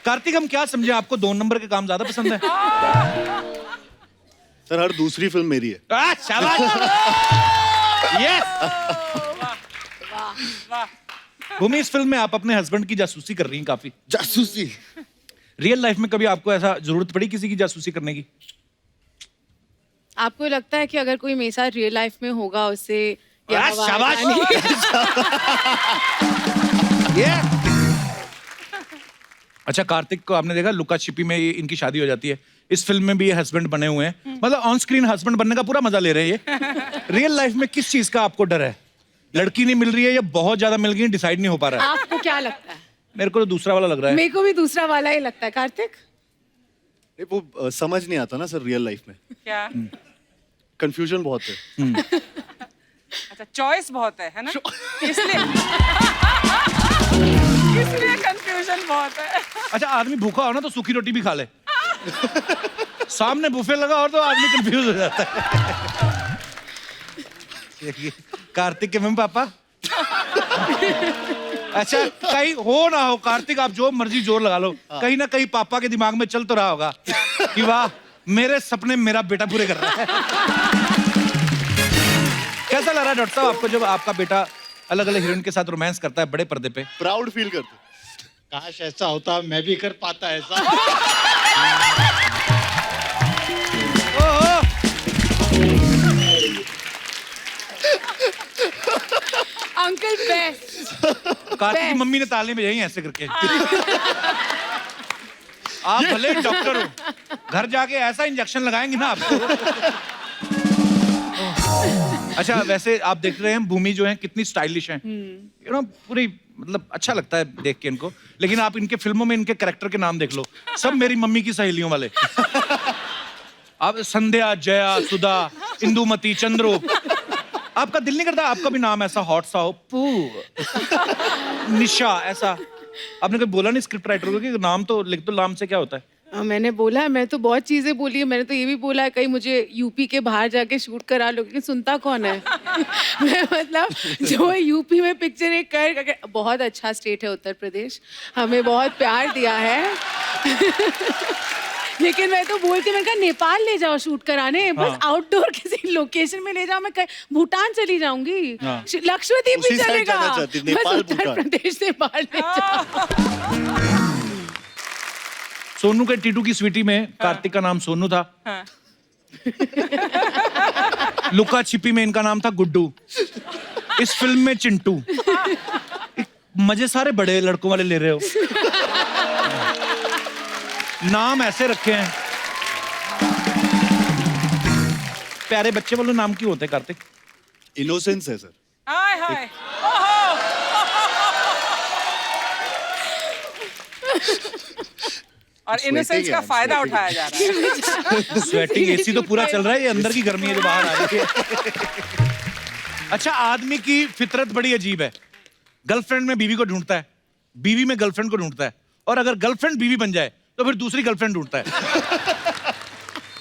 कार्तिक, हम क्या समझे, आपको 2 नंबर के काम ज्यादा पसंद है? सर हर दूसरी फिल्म मेरी है। शाबाश। यस। भूमि, इस फिल्म में आप अपने हस्बैंड की जासूसी कर रही हैं काफी। जासूसी? रियल लाइफ में कभी आपको ऐसा जरूरत पड़ी किसी की जासूसी करने की? आपको लगता है कि अगर कोई मेरे साथ रियल लाइफ में होगा उससे शाबाश। अच्छा, कार्तिक को आपने देखा लुका छिपी में इनकी शादी हो जाती है, इस फिल्म में भी ये हस्बैंड बने हुए हैं, मतलब ऑन स्क्रीन हस्बैंड बनने का पूरा मजा ले रहे हैं ये। रियल लाइफ में किस चीज का आपको डर है? लड़की नहीं मिल रही है या बहुत ज्यादा मिल गई, डिसाइड नहीं हो पा रहा है? आपको क्या लगता है? मेरे को तो दूसरा वाला लग रहा है। मेरे को भी दूसरा वाला ही लगता है। कार्तिक? वो समझ नहीं आता ना सर रियल लाइफ में। क्या? कंफ्यूजन बहुत है। अच्छा, चॉइस बहुत है ना? इसलिए कंफ्यूजन बहुत है। अच्छा, आदमी भूखा हो ना तो सूखी रोटी भी खा ले, सामने बुफे लगा और तो आदमी कंफ्यूज हो जाता है। कार्तिक के मम्मी पापा? अच्छा, कहीं हो ना हो कार्तिक, आप जो मर्जी जोर लगा लो, कहीं ना कहीं पापा के दिमाग में चल तो रहा होगा कि वाह, मेरे सपने मेरा बेटा पूरे कर रहा है। कैसा लग रहा है डॉक्टर साहब आपको जब आपका बेटा अलग अलग हीरोइन के साथ रोमांस करता है बड़े पर्दे पे? प्राउड फील करते। काश ऐसा होता, मैं भी कर पाता ऐसा। Uncle best. कार्तिक की मम्मी ने ताली बजाई ऐसे करके। आप भले डॉक्टर हो, घर जाके ऐसा इंजेक्शन लगाएंगे ना आपको। अच्छा, वैसे आप देख रहे हैं भूमि जो है कितनी स्टाइलिश है, यू नो, पूरी मतलब अच्छा लगता है देख के इनको, लेकिन आप इनके फिल्मों में इनके कैरेक्टर के नाम देख लो, सब मेरी मम्मी की सहेलियों वाले। आप संध्या, जया, सुधा, इंदुमती, चंद्रूप, आपका दिल नहीं करता आपका भी नाम ऐसा हॉट सा हो? पू, निशा, ऐसा आपने कभी बोला नहीं स्क्रिप्ट राइटर को कि नाम तो लिख दो, नाम से क्या होता है? मैंने बोला है, मैं तो बहुत चीजें बोली है, मैंने तो ये भी बोला है कहीं मुझे यूपी के बाहर जाके शूट करा लो, लेकिन सुनता कौन है? मैं मतलब जो यूपी में पिक्चर एक कर, बहुत अच्छा स्टेट है उत्तर प्रदेश, हमें बहुत प्यार दिया है। लेकिन मैं तो बोल के मैंने कहा नेपाल ले जाओ शूट कराने, बस आउटडोर किसी लोकेशन में ले जाओ, मैं भूटान चली जाऊंगी, लक्षद्वीप भी चलेगा, बस उत्तर प्रदेश से बाहर ले जाओ। सोनू के टीटू की स्वीटी में कार्तिक का नाम सोनू था। लुका छिपी में इनका नाम था गुड्डू, इस फिल्म में चिंटू। मजे सारे बड़े लड़कों वाले ले रहे हो, नाम ऐसे रखे हैं। प्यारे बच्चे वाले नाम क्यों होते हैं कार्तिक? इनोसेंस है सर। हाय हाय। और इनोसेंस का फायदा उठाया जा रहा है। स्वेटिंग, एसी तो पूरा चल रहा है, ये अंदर की गर्मी है जो बाहर आ रही है। अच्छा, आदमी की फितरत बड़ी अजीब है, गर्लफ्रेंड में बीवी को ढूंढता है, बीवी में गर्लफ्रेंड को ढूंढता है, और अगर गर्लफ्रेंड बीवी बन जाए तो फिर दूसरी गर्लफ्रेंड ढूंढता है।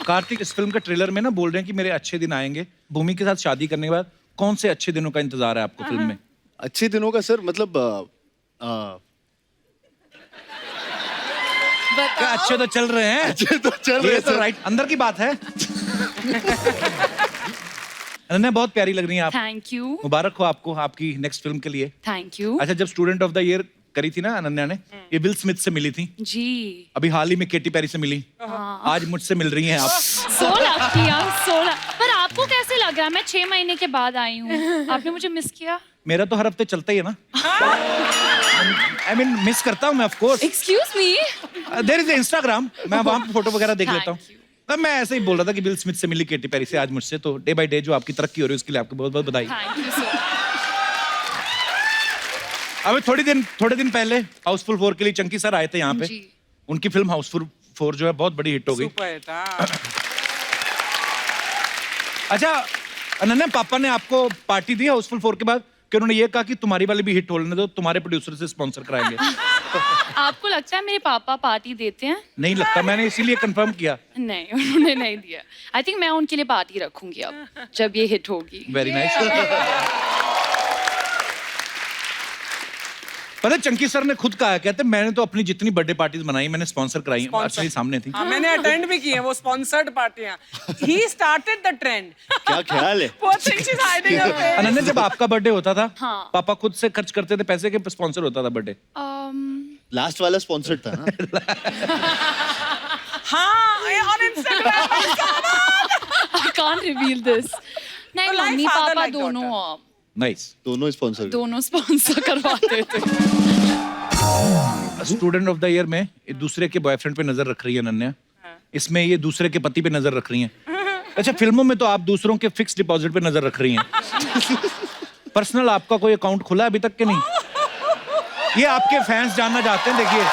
कार्तिक, इस फिल्म के ट्रेलर में ना बोल रहे हैं कि मेरे अच्छे दिन आएंगे, भूमि के साथ शादी करने के बाद कौन से अच्छे दिनों का इंतजार है आपको फिल्म में? अच्छे दिनों का सर मतलब क्या अच्छे तो चल रहे हैं? अच्छे तो चल रहे ये हैं तो सर। राइट अंदर की बात है। अनन्या, बहुत प्यारी लग रही हैं आप। Thank you. मुबारक हो आपको आपकी नेक्स्ट फिल्म के लिए। Thank you. अच्छा, जब स्टूडेंट ऑफ द ईयर करी थी ना अनन्या ने, ये विल स्मिथ से मिली थी, जी। अभी हाल ही में केटी पेरी से मिली, आज मुझसे मिल रही हैं आप। 16 पर आपको कैसे लग रहा है? मैं 6 महीने के बाद आई हूँ, आपने मुझे मिस किया? मेरा तो हर हफ्ते चलता ही है ना। आई मीन मिस करता हूँ मैं, of course. Excuse me. There is Instagram, मैं वहां पे फोटो वगैरह देख लेता हूँ। Thank you. तब मैं ऐसे ही बोल रहा था कि विल स्मिथ से मिली केटी पेरी से आज मुझसे, तो डे बाय डे जो आपकी तरक्की हो रही है उसके लिए आपको बहुत बहुत बधाई। Thank you so much. अभी थोड़े दिन पहले हाउसफुल 4 के लिए चंकी सर आए थे यहाँ पे, जी। उनकी फिल्म हाउसफुल 4 जो है बहुत बड़ी हिट हो गई। सुपर हिट, हाँ। अच्छा अनन्या, पापा ने आपको पार्टी दी हाउसफुल 4 के बाद कि उन्होंने ये कहा कि तुम्हारी वाली भी हिट होने दो, तुम्हारे प्रोड्यूसर से स्पॉन्सर कराएंगे? आपको लगता है मेरे पापा पार्टी देते हैं? नहीं लगता, मैंने इसीलिए कंफर्म किया। नहीं, उन्होंने नहीं दिया। आई थिंक मैं उनके लिए पार्टी रखूंगी अब जब ये हिट होगी। Very nice. पता है चंकी सर ने खुद कहा है, कहते मैंने तो अपनी जितनी बर्थडे पार्टीज बनाई मैंने स्पॉन्सर कराई, एक्चुअली सामने थी। हाँ, मैंने अटेंड भी की है वो स्पॉन्सर्ड पार्टियां। He started the trend. क्या ख्याल है? Poor thing, she's hiding her face. Ananya जब आपका बर्थडे होता था हाँ। पापा खुद से खर्च करते थे पैसे के स्पॉन्सर होता था बर्थडे? लास्ट वाला स्पॉन्सर्ड था ना? हाँ, ये on Instagram. I can't reveal this. नहीं, like मम्मी father, पापा like दोनों नाइस। दोनों स्पॉन्सर्ड। दोनों स्पॉन्सर करवाते थे। स्टूडेंट ऑफ द ईयर में एक दूसरे के बॉयफ्रेंड पे नजर रख रही है अनन्या, इसमें ये दूसरे के पति पे नजर रख रही हैं। अच्छा, फिल्मों में तो आप दूसरों के फिक्स डिपॉजिट पे नजर रख रही हैं। पर्सनल आपका कोई अकाउंट खुला है अभी तक के नहीं? ये आपके फैंस जानना चाहते हैं, देखिए।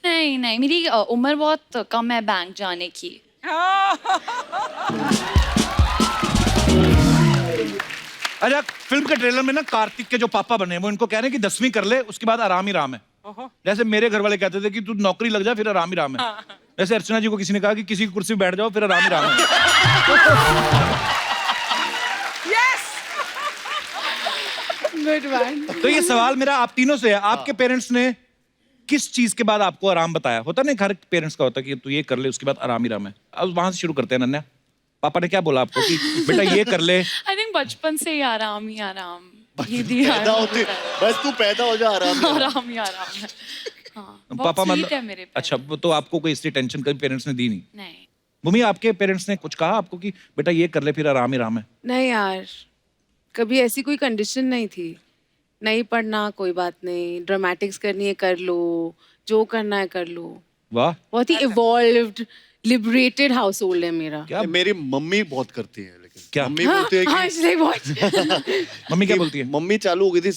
नहीं नहीं, मेरी उम्र बहुत कम है बैंक जाने की। अच्छा, फिल्म के ट्रेलर में ना कार्तिक के जो पापा बने हैं वो इनको कह रहे हैं कि 10वीं कर ले उसके बाद आराम ही राम है। जैसे मेरे घर वाले कहते थे कि तू नौकरी लग जा फिर आराम ही राम है। जैसे अर्चना जी को किसी ने कहा कि किसी की कुर्सी पे बैठ जाओ फिर आराम ही राम है। Yes. Good one. तो ये सवाल मेरा आप तीनों से है, आपके पेरेंट्स ने किस चीज के बाद आपको आराम बताया? होता नहीं हर पेरेंट्स का होता कि तू ये कर ले उसके बाद आराम ही राम है। अब वहां से शुरू करते हैं अनन्या, पापा ने क्या बोला आपको कि बेटा ये कर ले? आई थिंक बचपन से ही आराम ही आराम। ये पैदा होते बस तू पैदा हो जा आराम से। आराम ही आराम है। हाँ, पापा बहुत sweet है मेरे parents। अच्छा, वो तो आपको कोई इसलिए टेंशन कभी पेरेंट्स ने दी नहीं? नहीं। भूमि, आपके पेरेंट्स ने कुछ कहा आपको कि बेटा ये कर ले फिर आराम ही राम है? नहीं यार, कभी ऐसी कोई कंडीशन नहीं थी। नहीं पढ़ना कोई बात नहीं, ड्रामेटिक्स करनी है कर लो, जो करना है कर लो। वाह, बहुत ही इवॉल्व्ड लिबरेटेड हाउस होल्ड है मेरा। क्या मेरी मम्मी बहुत करती है, लेकिन क्या? मम्मी बोलती है हाँ, कि इसलिए बहुत मम्मी क्या बोलती है? मम्मी चालू हो गई थी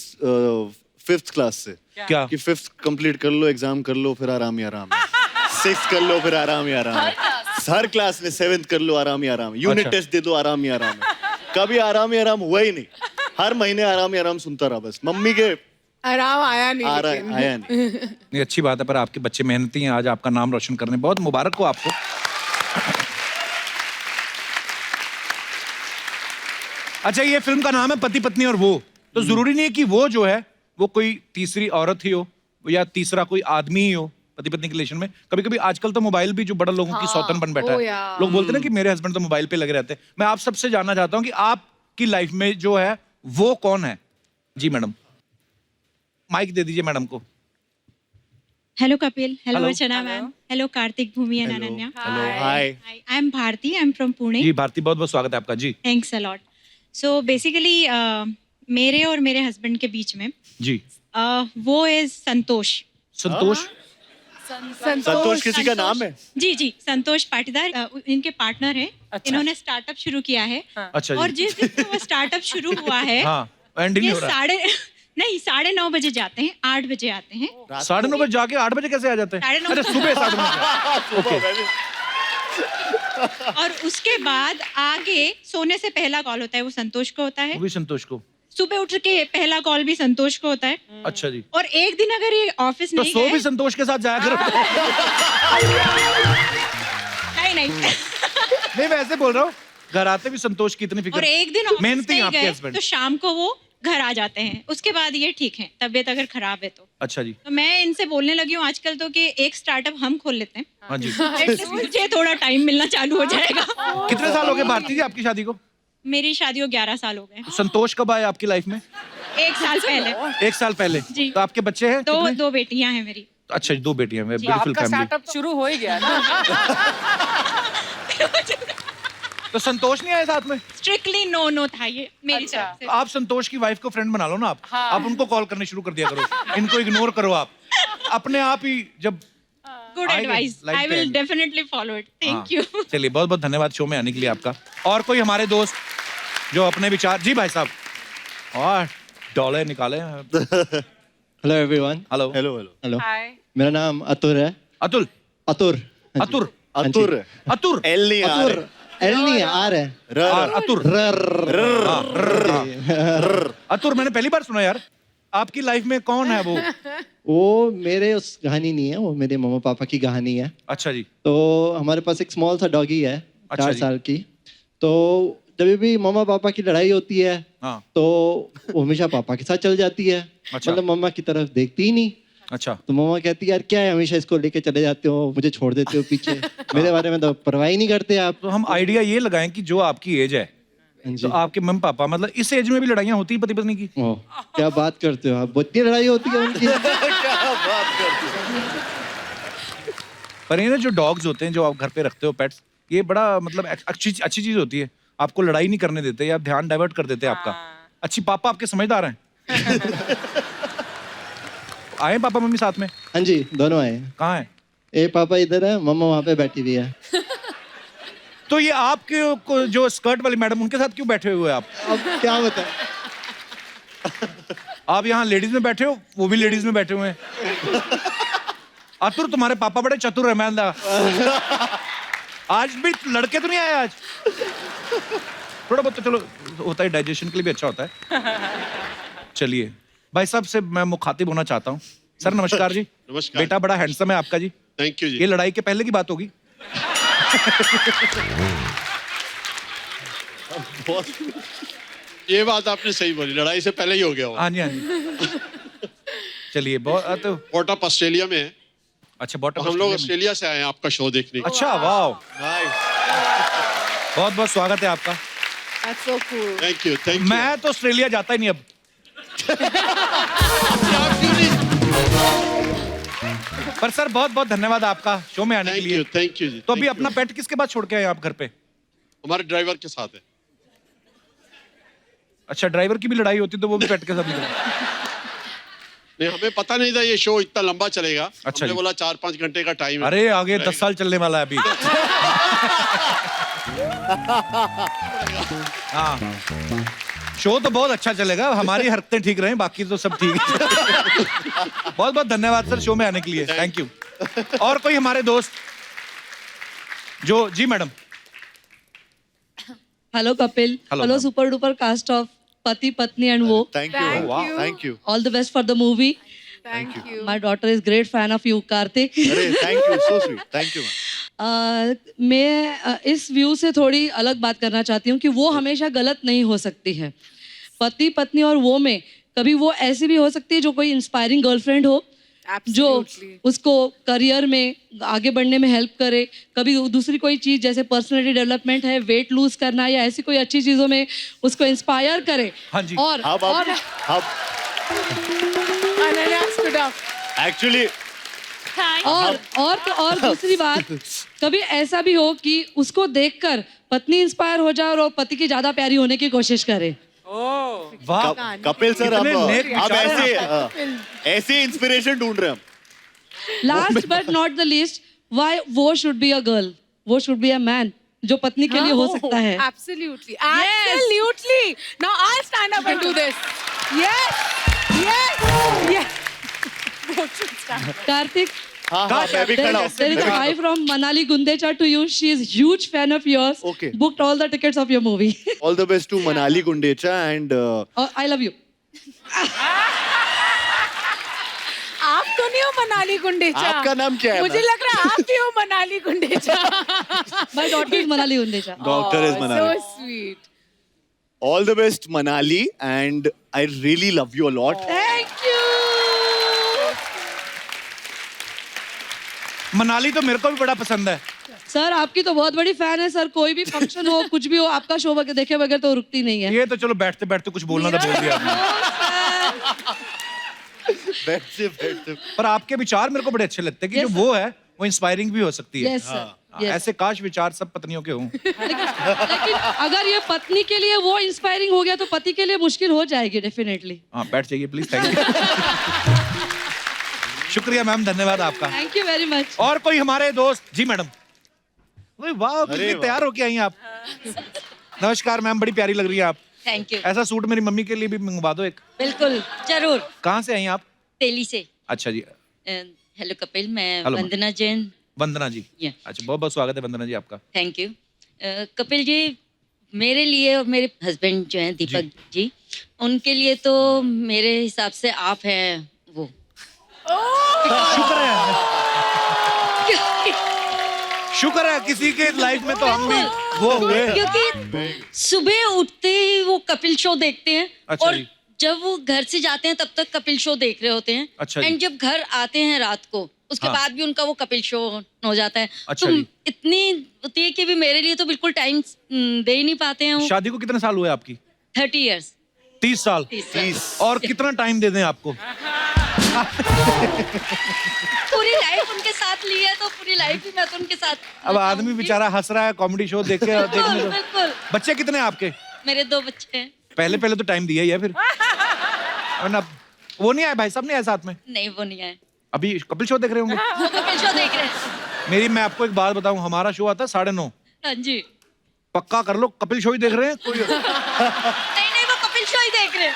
5th क्लास से क्या? कि 5th कंप्लीट कर लो, एग्जाम कर लो, फिर आराम ही आराम है। 6th कर लो, फिर आराम ही आराम है। हर क्लास में 7th कर लो, आराम ही आराम है। यूनिट अच्छा। टेस्ट दे दो, आराम ही आराम है। कभी आराम ही आराम हुआ ही नहीं। हर महीने आराम ही आराम सुनता रहा बस। मम्मी के आराम आया नहीं आ लेकिन। रहा आया नहीं। नहीं, अच्छी बात है, पर आपके बच्चे मेहनती हैं, आज आपका नाम रोशन करने, बहुत मुबारक हो आपको। अच्छा, ये फिल्म का नाम है पति पत्नी और वो, तो जरूरी नहीं है कि वो जो है वो कोई तीसरी औरत ही हो या तीसरा कोई आदमी ही हो पति पत्नी के रिलेशन में। कभी कभी आजकल तो मोबाइल भी जो बड़ा लोगों की सौतन बन बैठा ओ है। यार। लोग बोलते हैं ना कि मेरे हस्बैंड तो मोबाइल पे लगे रहते हैं। मैं आप सबसे जानना चाहता हूँ कि आपकी लाइफ में जो है वो कौन है? जी मैडम, माइक दे दीजिए मैडम को। Hello Kapil, hello Hello. Archana ma'am, hello Karthik, Bhumi and Ananya. Hello, hi. Hi, I'm Bharti, I'm from Pune. जी भारती, बहुत बहुत स्वागत है आपका। जी Thanks a lot. So basically मेरे और मेरे हस्बैंड के बीच में जी। वो is संतोष। संतोष? संतोष किसी का नाम है? जी जी, संतोष पाटीदार इनके पार्टनर हैं। इन्होंने स्टार्टअप शुरू किया है। अच्छा और जी। जिस दिन से वो स्टार्टअप शुरू हुआ है, हाँ, एंड नहीं ये हो रहा है। 9:30 बजे जाते हैं, 8 बजे आते हैं। 9:30 बजे जाके 8 बजे कैसे आ जाते हैं? 9:30 अरे सुबह 9:30 ओके। और उसके बाद आगे सोने से पहला कॉल होता है वो संतोष को होता है। वो भी संतोष को? सुबह उठ के पहला कॉल भी संतोष को होता है। अच्छा जी। और एक दिन अगर ये ऑफिस तो नहीं सो गए, भी संतोष के साथ जाया करो। नहीं नहीं, मैं ऐसे बोल रहा हूँ, घर आते भी संतोष की इतनी फिक्र। और एक दिन ऑफिस मेहनती हैं नहीं आपके गए हस्बैंड। तो शाम को वो घर आ जाते हैं। उसके बाद ये ठीक है, तबीयत अगर खराब है तो। अच्छा जी। तो मैं इनसे बोलने लगी हूँ आजकल तो कि एक स्टार्टअप हम खोल लेते हैं। हाँ जी। At least मुझे थोड़ा टाइम मिलना चालू हो जाएगा। कितने साल हो गए भारती जी आपकी शादी को? मेरी शादी को 11 साल हो गए। संतोष कब आए आपकी लाइफ में? 1 साल पहले। 1 साल पहले। जी। तो आपके बच्चे हैं कितने? दो बेटियां हैं मेरी। अच्छा जी, 2 बेटियां हैं। तो ब्यूटीफुल आपका फैमिली। स्टार्टअप शुरू हो ही गया ना। तो संतोष नहीं आए साथ में? स्ट्रिक्टली नो था ये मेरी अच्छा। तरफ से। तो आप संतोष की वाइफ को फ्रेंड बना लो ना आप। आप उनको कॉल करने शुरू कर दिया करो, इनको इग्नोर करो आप। अपने आप ही जब गुड आएंगे, एडवाइस, लाइफ आई पे विल आएंगे। Definitely follow it. Thank you. हाँ। चलिए, बहुत बहुत धन्यवाद शो में आने के लिए आपका। और कोई हमारे दोस्त जो अपने विचार। जी भाई साहब, और डॉलर निकाले। Hello everyone. Hello hello hello. Hello, hi. मेरा नाम अतुर है। अतुल। अतुर। हाँ जी। अतुर। अतुर। अतुर। एल नहीं आ अतुर। रहा एल नहीं है, आर है। और अतुर। अतुर मैंने पहली बार सुना यार। आपकी लाइफ में कौन है वो? वो मेरे उस कहानी नहीं है, वो मेरे मम्मा पापा की कहानी है। अच्छा जी। तो हमारे पास एक स्मॉल सा डॉगी है, अच्छा 4 जी। साल की। तो जब भी मम्मा पापा की लड़ाई होती है हाँ तो वो हमेशा पापा के साथ चल जाती है। अच्छा। मतलब मम्मा की तरफ देखती ही नहीं। अच्छा तो मम्मा कहती है यार क्या है हमेशा इसको लेके चले जाते हो, मुझे छोड़ देते हो पीछे, मेरे बारे में तो परवाह ही नहीं करते आप। तो हम आइडिया ये लगाएं कि जो आपकी एज है हाँ तो जी। आपके मम्मी पापा मतलब इस एज में भी लड़ाइयाँ होती है पति पत्नी की? ओह, क्या बात करते हो आप, इतनी लड़ाई होती है उनकी। पर ये ना जो डॉग्स होते हैं जो आप घर पे रखते हो पेट्स, ये बड़ा मतलब अच्छी चीज होती है। आपको लड़ाई नहीं करने देते या ध्यान डाइवर्ट कर देते हैं आपका। अच्छी पापा आपके समझदार हैं। आए पापा मम्मी साथ में? हाँ जी, दोनों आए हैं। कहाँ है? ए पापा इधर है, मम्मा वहाँ पे बैठी हुई है। तो ये आपके जो स्कर्ट वाली मैडम उनके साथ क्यों बैठे हुए हैं आप? अब क्या बताएं। आप यहाँ लेडीज में बैठे हो, वो भी लेडीज में बैठे हुए हैं। अतुर तुम्हारे पापा बड़े चतुर है। मैं आज भी लड़के तो नहीं आए आज? थोड़ा बहुत तो चलो होता है, डाइजेशन के लिए भी अच्छा होता है। चलिए भाई साहब से मैं मुखातिब होना चाहता हूँ। सर नमस्कार जी। नमस्कार। बेटा बड़ा हैंडसम है आपका जी। थैंक यू जी। ये लड़ाई के पहले की बात होगी। ये बात आपने सही बोली, लड़ाई से पहले ही हो गया हो। हाँ जी हाँ जी। चलिए बहुत तो पोर्ट ऑफ ऑस्ट्रेलिया में है। अच्छा बॉटम हम लोग ऑस्ट्रेलिया से आए हैं आपका शो देखने। अच्छा वाह, बहुत बहुत स्वागत है आपका। That's so cool. Thank you thank you. मैं तो ऑस्ट्रेलिया जाता ही नहीं अब। पर सर बहुत बहुत धन्यवाद आपका शो में आने के लिए। थैंक यू जी। तो अभी thank अपना you। पेट किसके बाद छोड़ के आए आप घर पे? हमारे ड्राइवर के साथ है। अच्छा ड्राइवर की भी लड़ाई होती तो वो भी पेट के साथ निकले। नहीं हमें पता नहीं था ये शो इतना लंबा चलेगा। अच्छा हमने जी। बोला 4-5 घंटे का टाइम है। अरे आगे 10 साल चलने वाला है अभी। हाँ शो तो बहुत अच्छा चलेगा, हमारी हरकतें ठीक रहें, बाकी तो सब ठीक है। बहुत बहुत धन्यवाद सर शो में आने के लिए। Thank you. और कोई हमारे दोस्त जो जी madam? Hello Kapil, Hello, hello ma'am. Super duper cast of पति पत्नी एंड वो। Thank Thank you, you. Thank you. All the best for the movie. Thank you. My daughter is great fan of you Kartik. अरे thank you, so sweet, thank you. मैं इस view से थोड़ी अलग बात करना चाहती हूँ कि वो हमेशा गलत नहीं हो सकती है। पति पत्नी और वो में कभी वो ऐसी भी हो सकती है जो कोई इंस्पायरिंग गर्लफ्रेंड हो जो Absolutely. उसको करियर में आगे बढ़ने में हेल्प करे। कभी दूसरी कोई चीज़ जैसे पर्सनैलिटी डेवलपमेंट है, वेट लूज करना या ऐसी कोई अच्छी चीज़ों में उसको इंस्पायर करे। हाँ जी। और Ananya stood up. एक्चुअली और दूसरी बात, कभी ऐसा भी हो कि उसको देखकर पत्नी इंस्पायर हो जाए और वो पति की ज्यादा प्यारी होने की कोशिश करे। वाह कपिल सर, कितने नेक आप विचार हैं ऐसे इंस्पिरेशन ढूंढ रहे हैं हम। Last but not the least, why वो शुड बी अ गर्ल, वो शुड बी अ मैन जो पत्नी के लिए हो सकता है। Absolutely. Absolutely. Now I'll stand up and do this. Yes. Yes. Yes. Both should stand up. Kartik, हाँ हाँ, मैं भी खड़ा हूँ। there is a hi from Manali Gundecha to you. She is huge fan of yours. Okay. Booked all the tickets of your movie. All the best to Manali Gundecha and I love you. आप तो नहीं हो मनाली गुंडेचा। आपका नाम क्या है, मुझे ma'am? लग रहा है आप ही हो Manali Gundecha. My daughter is Manali Gundecha. Doctor is Manali. So sweet. all the best Manali and I really love you a lot. Thank you. Manali तो मेरे को भी बड़ा पसंद है। सर आपकी तो बहुत बड़ी फैन है सर, कोई भी फंक्शन हो कुछ भी हो आपका शो देखे बगैर तो रुकती नहीं है। ये तो चलो बैठते बैठते कुछ बोलना था बोल दिया आपने। बैठते पर आपके विचार मेरे को बड़े अच्छे लगते हैं कि Yes, जो वो है वो इंस्पायरिंग भी हो सकती है। Yes sir, yes. ऐसे काश विचार सब पत्नियों के हों। लेकिन अगर ये पत्नी के लिए वो इंस्पायरिंग हो गया तो पति के लिए मुश्किल हो जाएगी डेफिनेटली। हाँ बैठ जाइए प्लीज। Thank you. शुक्रिया मैम, धन्यवाद आपका। Thank you very much. और कोई हमारे दोस्त जी मैडम? वाह अरे कितनी वाह। तैयार होके आई हैं आप। नमस्कार मैम, बड़ी प्यारी लग रही है आप। Thank you. ऐसा सूट मेरी मम्मी के लिए भी मंगवा दो एक। बिल्कुल जरूर। कहाँ से आई हैं आप? दिल्ली से। अच्छा जी। हेलो कपिल, मैं Hello, वंदना जैन। वंदना जी। Yeah. अच्छा बहुत बहुत स्वागत है वंदना जी आपका। Thank you. कपिल जी, मेरे लिए और मेरे हस्बैंड जो हैं दीपक जी, उनके लिए तो मेरे हिसाब से आप हैं वो। शुक्र है। शुक्र है किसी के लाइफ में तो हम भी वो हुए। क्योंकि सुबह उठते ही वो कपिल शो देखते हैं अच्छा और जी। जब वो घर से जाते हैं तब तक कपिल शो देख रहे होते हैं। अच्छा जी। एंड जब घर आते हैं रात को उसके हाँ। बाद भी उनका वो कपिल शो हो जाता है। अच्छा तो जी। इतनी होती है कि भी मेरे लिए तो बिल्कुल टाइम दे ही नहीं पाते हैं वो। शादी को कितने साल हुए आपकी? 30 इयर्स। 30 साल। 30 और कितना टाइम दे दें आपको? पूरी लाइफ उनके साथ ली है तो पूरी लाइफ ही मैं तो उनके साथ। अब आदमी बेचारा हंस रहा है कॉमेडी शो देख के देखने बिल्कुल दो। बिल्कुल। बच्चे कितने हैं आपके? मेरे 2 बच्चे हैं। पहले पहले तो टाइम दिया ही है फिर। वरना वो नहीं आए, भाई साहब नहीं आए साथ में? नहीं वो नहीं आए। अभी कपिल शो देख रहे होंगे? वो कपिल शो देख रहे हैं। मैं आपको एक बात बताऊं, हमारा शो आता है 9:30। हाँ जी। पक्का कर लो कपिल शो ही देख रहे हैं कोई। नहीं वो कपिल शो ही देख रहे हैं।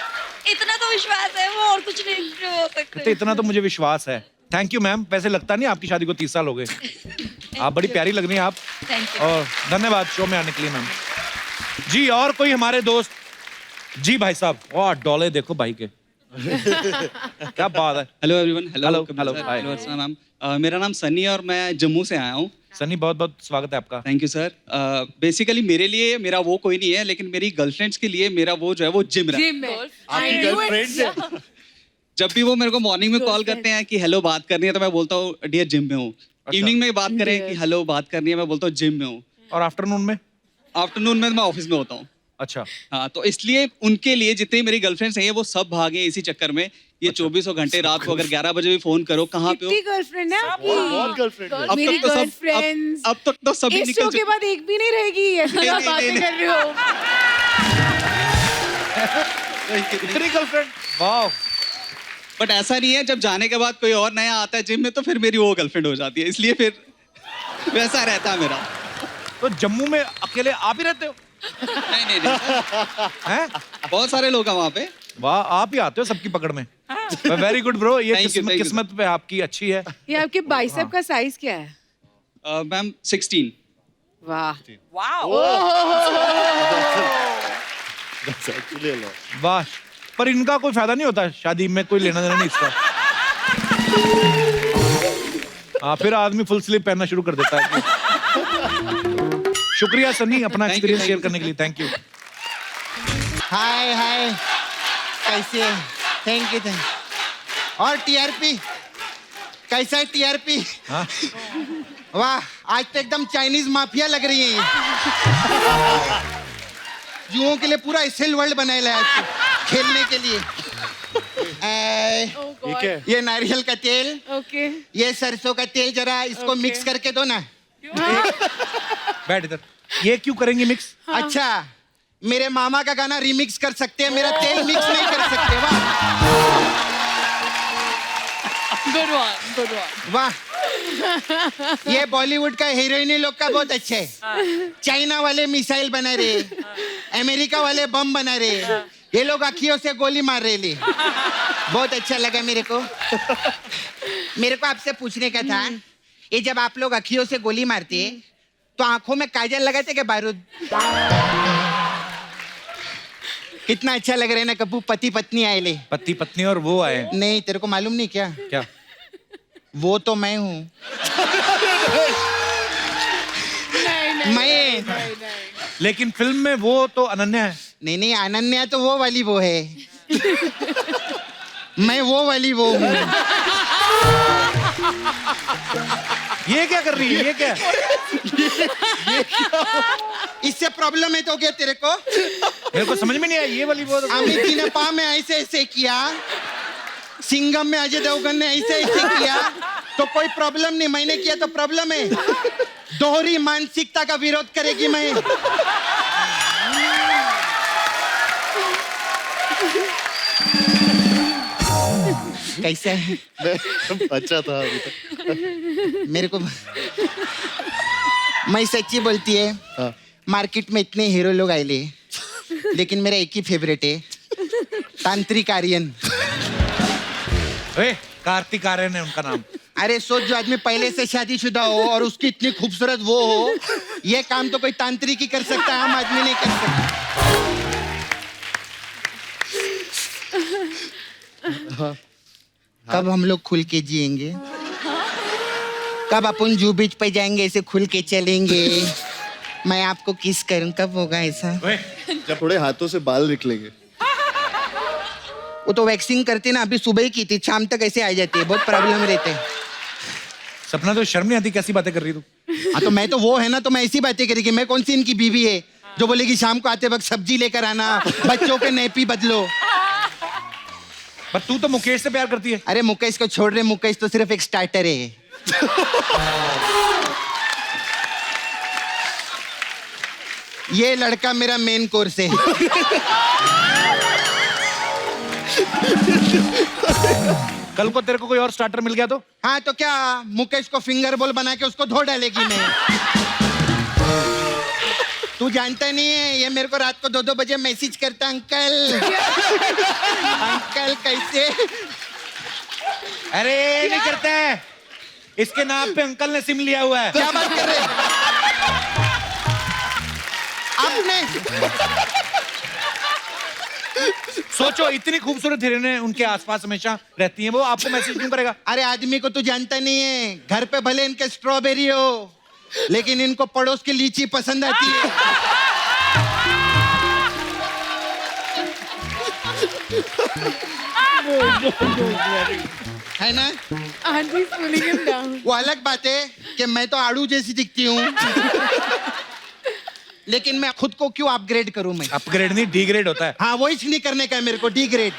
इतना तो विश्वास है वो और कुछ नहीं हो सकता। तो इतना तो मुझे विश्वास है। Thank you ma'am. वैसे लगता नहीं आपकी शादी को 30 साल हो गए। आप बड़ी प्यारी लग रही हैं आप। Thank you. और धन्यवाद शो में आने के लिए मैम जी। और कोई हमारे दोस्त जी? भाई साहब वाह डॉले देखो भाई के। क्या बात है। Hello everyone. हेलो, हेलो, हाय। हेलो अर्चना मैम। मेरा नाम सनी है और मैं जम्मू से आया हूँ। सनी बहुत बहुत स्वागत है आपका। Thank you sir. बेसिकली मेरे लिए मेरा वो कोई नहीं है, लेकिन मेरी गर्लफ्रेंड्स के लिए मेरा वो जो है वो जिम रहा है। जिम में आपकी गर्लफ्रेंड है? जब भी वो मेरे को मॉर्निंग में कॉल करते हैं कि हेलो बात करनी है तो मैं बोलता हूँ डियर जिम में हूँ। इवनिंग में बात करें कि हेलो बात करनी है मैं बोलता हूँ जिम में हूँ। और आफ्टरनून में? आफ्टरनून में मैं ऑफिस में होता हूँ। अच्छा। हाँ तो इसलिए उनके लिए जितने मेरी गर्लफ्रेंड्स हैं वो सब भागे इसी चक्कर में। ये 24 घंटे रात को अगर 11 बजे भी फोन करो कहाँ पे हो। कितनी गर्लफ्रेंड है आपकी? बहुत गर्लफ्रेंड है। मेरी तक तो सब गर्लफ्रेंड्स अब तक तो सभी इस निकल शो के बाद एक भी नहीं रहेगी। ऐसी क्या नहीं, बातें नहीं, कर रहे हो? इतनी गर्लफ्रेंड? वाह। बट ऐसा नहीं है, जब जाने के बाद कोई और नया आता है जिम में तो फिर मेरी वो गर्लफ्रेंड हो जाती है, इसलिए फिर वैसा रहता है मेरा। तो जम्मू में अकेले आप ही रहते हो? नहीं हैं? बहुत सारे लोग हैं वहाँ पे। वाह आप ही आते हो सबकी पकड़ में। Very good bro. ये Thank you, thank you, किस्मत पे आपकी अच्छी है। ये आपके बाइसेप का साइज क्या है? मैम 16। वाह wow. That's actually a lot. वाह। पर इनका कोई फायदा नहीं होता शादी में, कोई लेना देना नहीं इसका। हाँ फिर आदमी फुल स्लीव पहनना शुरू कर देता है। शुक्रिया सनी अपना Thank you, experience thank share you. करने के लिए। Thank you. हाय हाय कैसे? थैंक यू और टीआरपी कैसा है? टीआरपी हाँ वाह आज तो एकदम चाइनीज माफिया लग रही है ये। जुओं के लिए पूरा एसएल वर्ल्ड बनाया है आज तो, खेलने के लिए। ठीक है। ये नारियल का तेल, ओके ये सरसों का तेल, जरा इसको Okay. मिक्स करके दो ना। बैठ इधर। ये क्यों करेंगे मिक्स? अच्छा मेरे मामा का गाना रिमिक्स कर सकते हैं, मेरा तेल मिक्स नहीं कर सकते। वाह गुड वन गुड वन। वाह ये बॉलीवुड का हीरोइनी लोग का बहुत अच्छा है। चाइना वाले मिसाइल बना रहे, अमेरिका वाले बम बना रहे, ये लोग अखियों से गोली मार रहे ले। बहुत अच्छा लगा मेरे को। मेरे को आपसे पूछने का था, ये जब आप लोग अखियों से गोली मारते तो आंखों में काजल लगाते क्या बारूद? कितना अच्छा लग रहा है ना कपूर, पति पत्नी आए ले। पति पत्नी और वो आए। नहीं तेरे को मालूम नहीं क्या? क्या? वो तो मैं हूँ। मैं लेकिन फिल्म में वो तो अनन्या है। नहीं नहीं अनन्या तो वो वाली वो है। मैं वो वाली वो हूँ। ये क्या कर रही है? ये क्या? इससे प्रॉब्लम है तो क्या तेरे को? मेरे को समझ में नहीं आया। ये वाली वो अमित जी ने पा में ऐसे ऐसे किया, सिंघम में अजय देवगन ने ऐसे ऐसे किया, तो कोई प्रॉब्लम नहीं। मैंने किया तो प्रॉब्लम है। दोहरी मानसिकता का विरोध करेगी मैं। कैसा है? अच्छा था अभी तक। मेरे को मैं सच्ची बोलती है, हाँ। मार्केट में इतने हीरो लोग आए ले, लेकिन मेरा एक ही फेवरेट है, तांत्रिक आर्यन। कार्तिक आर्यन है उनका नाम। अरे सोच, जो आदमी पहले से शादीशुदा हो और उसकी इतनी खूबसूरत वो हो, ये काम तो कोई तांत्रिक ही कर सकता है, आम आदमी नहीं कर सकता। कब हम लोग खुल के जिएंगे? कब अपन जू बीच पे जाएंगे, ऐसे खुल के चलेंगे, मैं आपको किस करूं, कब होगा ऐसा? जब थोड़े हाथों से बाल निकलेंगे। वो तो वैक्सिंग करती ना, अभी सुबह ही की थी, शाम तक ऐसे आ जाती है, बहुत प्रॉब्लम रहते हैं। सपना तो शर्म नहीं आती, कैसी बातें कर रही तू? हाँ तो मैं तो वो है ना, तो मैं ऐसी बातें करेगी, मैं कौन सी इनकी बीवी है जो बोलेगी शाम को आते वक्त सब्जी लेकर आना, बच्चों के नेपी बदलो। पर तू तो मुकेश से प्यार करती है। अरे मुकेश को छोड़ रहे, मुकेश तो सिर्फ एक स्टार्टर है। ये लड़का मेरा मेन कोर्स है। कल को तेरे को कोई और स्टार्टर मिल गया तो? हाँ तो क्या, मुकेश को फिंगर बोल बना के उसको धो डालेगी मैं। तू जानता नहीं है, ये मेरे को रात को 2-2 बजे मैसेज करता, अंकल अंकल कैसे। अरे नहीं करता है, इसके नाम पे अंकल ने सिम लिया हुआ है। क्या बात कर रहे आपने? सोचो, इतनी खूबसूरत हिरने उनके आसपास हमेशा रहती हैं, वो आपको मैसेज क्यों करेगा? अरे आदमी को तू जानता नहीं है, घर पे भले इनके स्ट्रॉबेरी हो, लेकिन इनको पड़ोस की लीची पसंद आती है। है ना? वो अलग बात है कि मैं तो आड़ू जैसी दिखती हूँ, लेकिन मैं खुद को क्यों अपग्रेड करूं? मैं अपग्रेड नहीं, डिग्रेड होता है। हाँ वो नहीं करने का है मेरे को, डिग्रेड।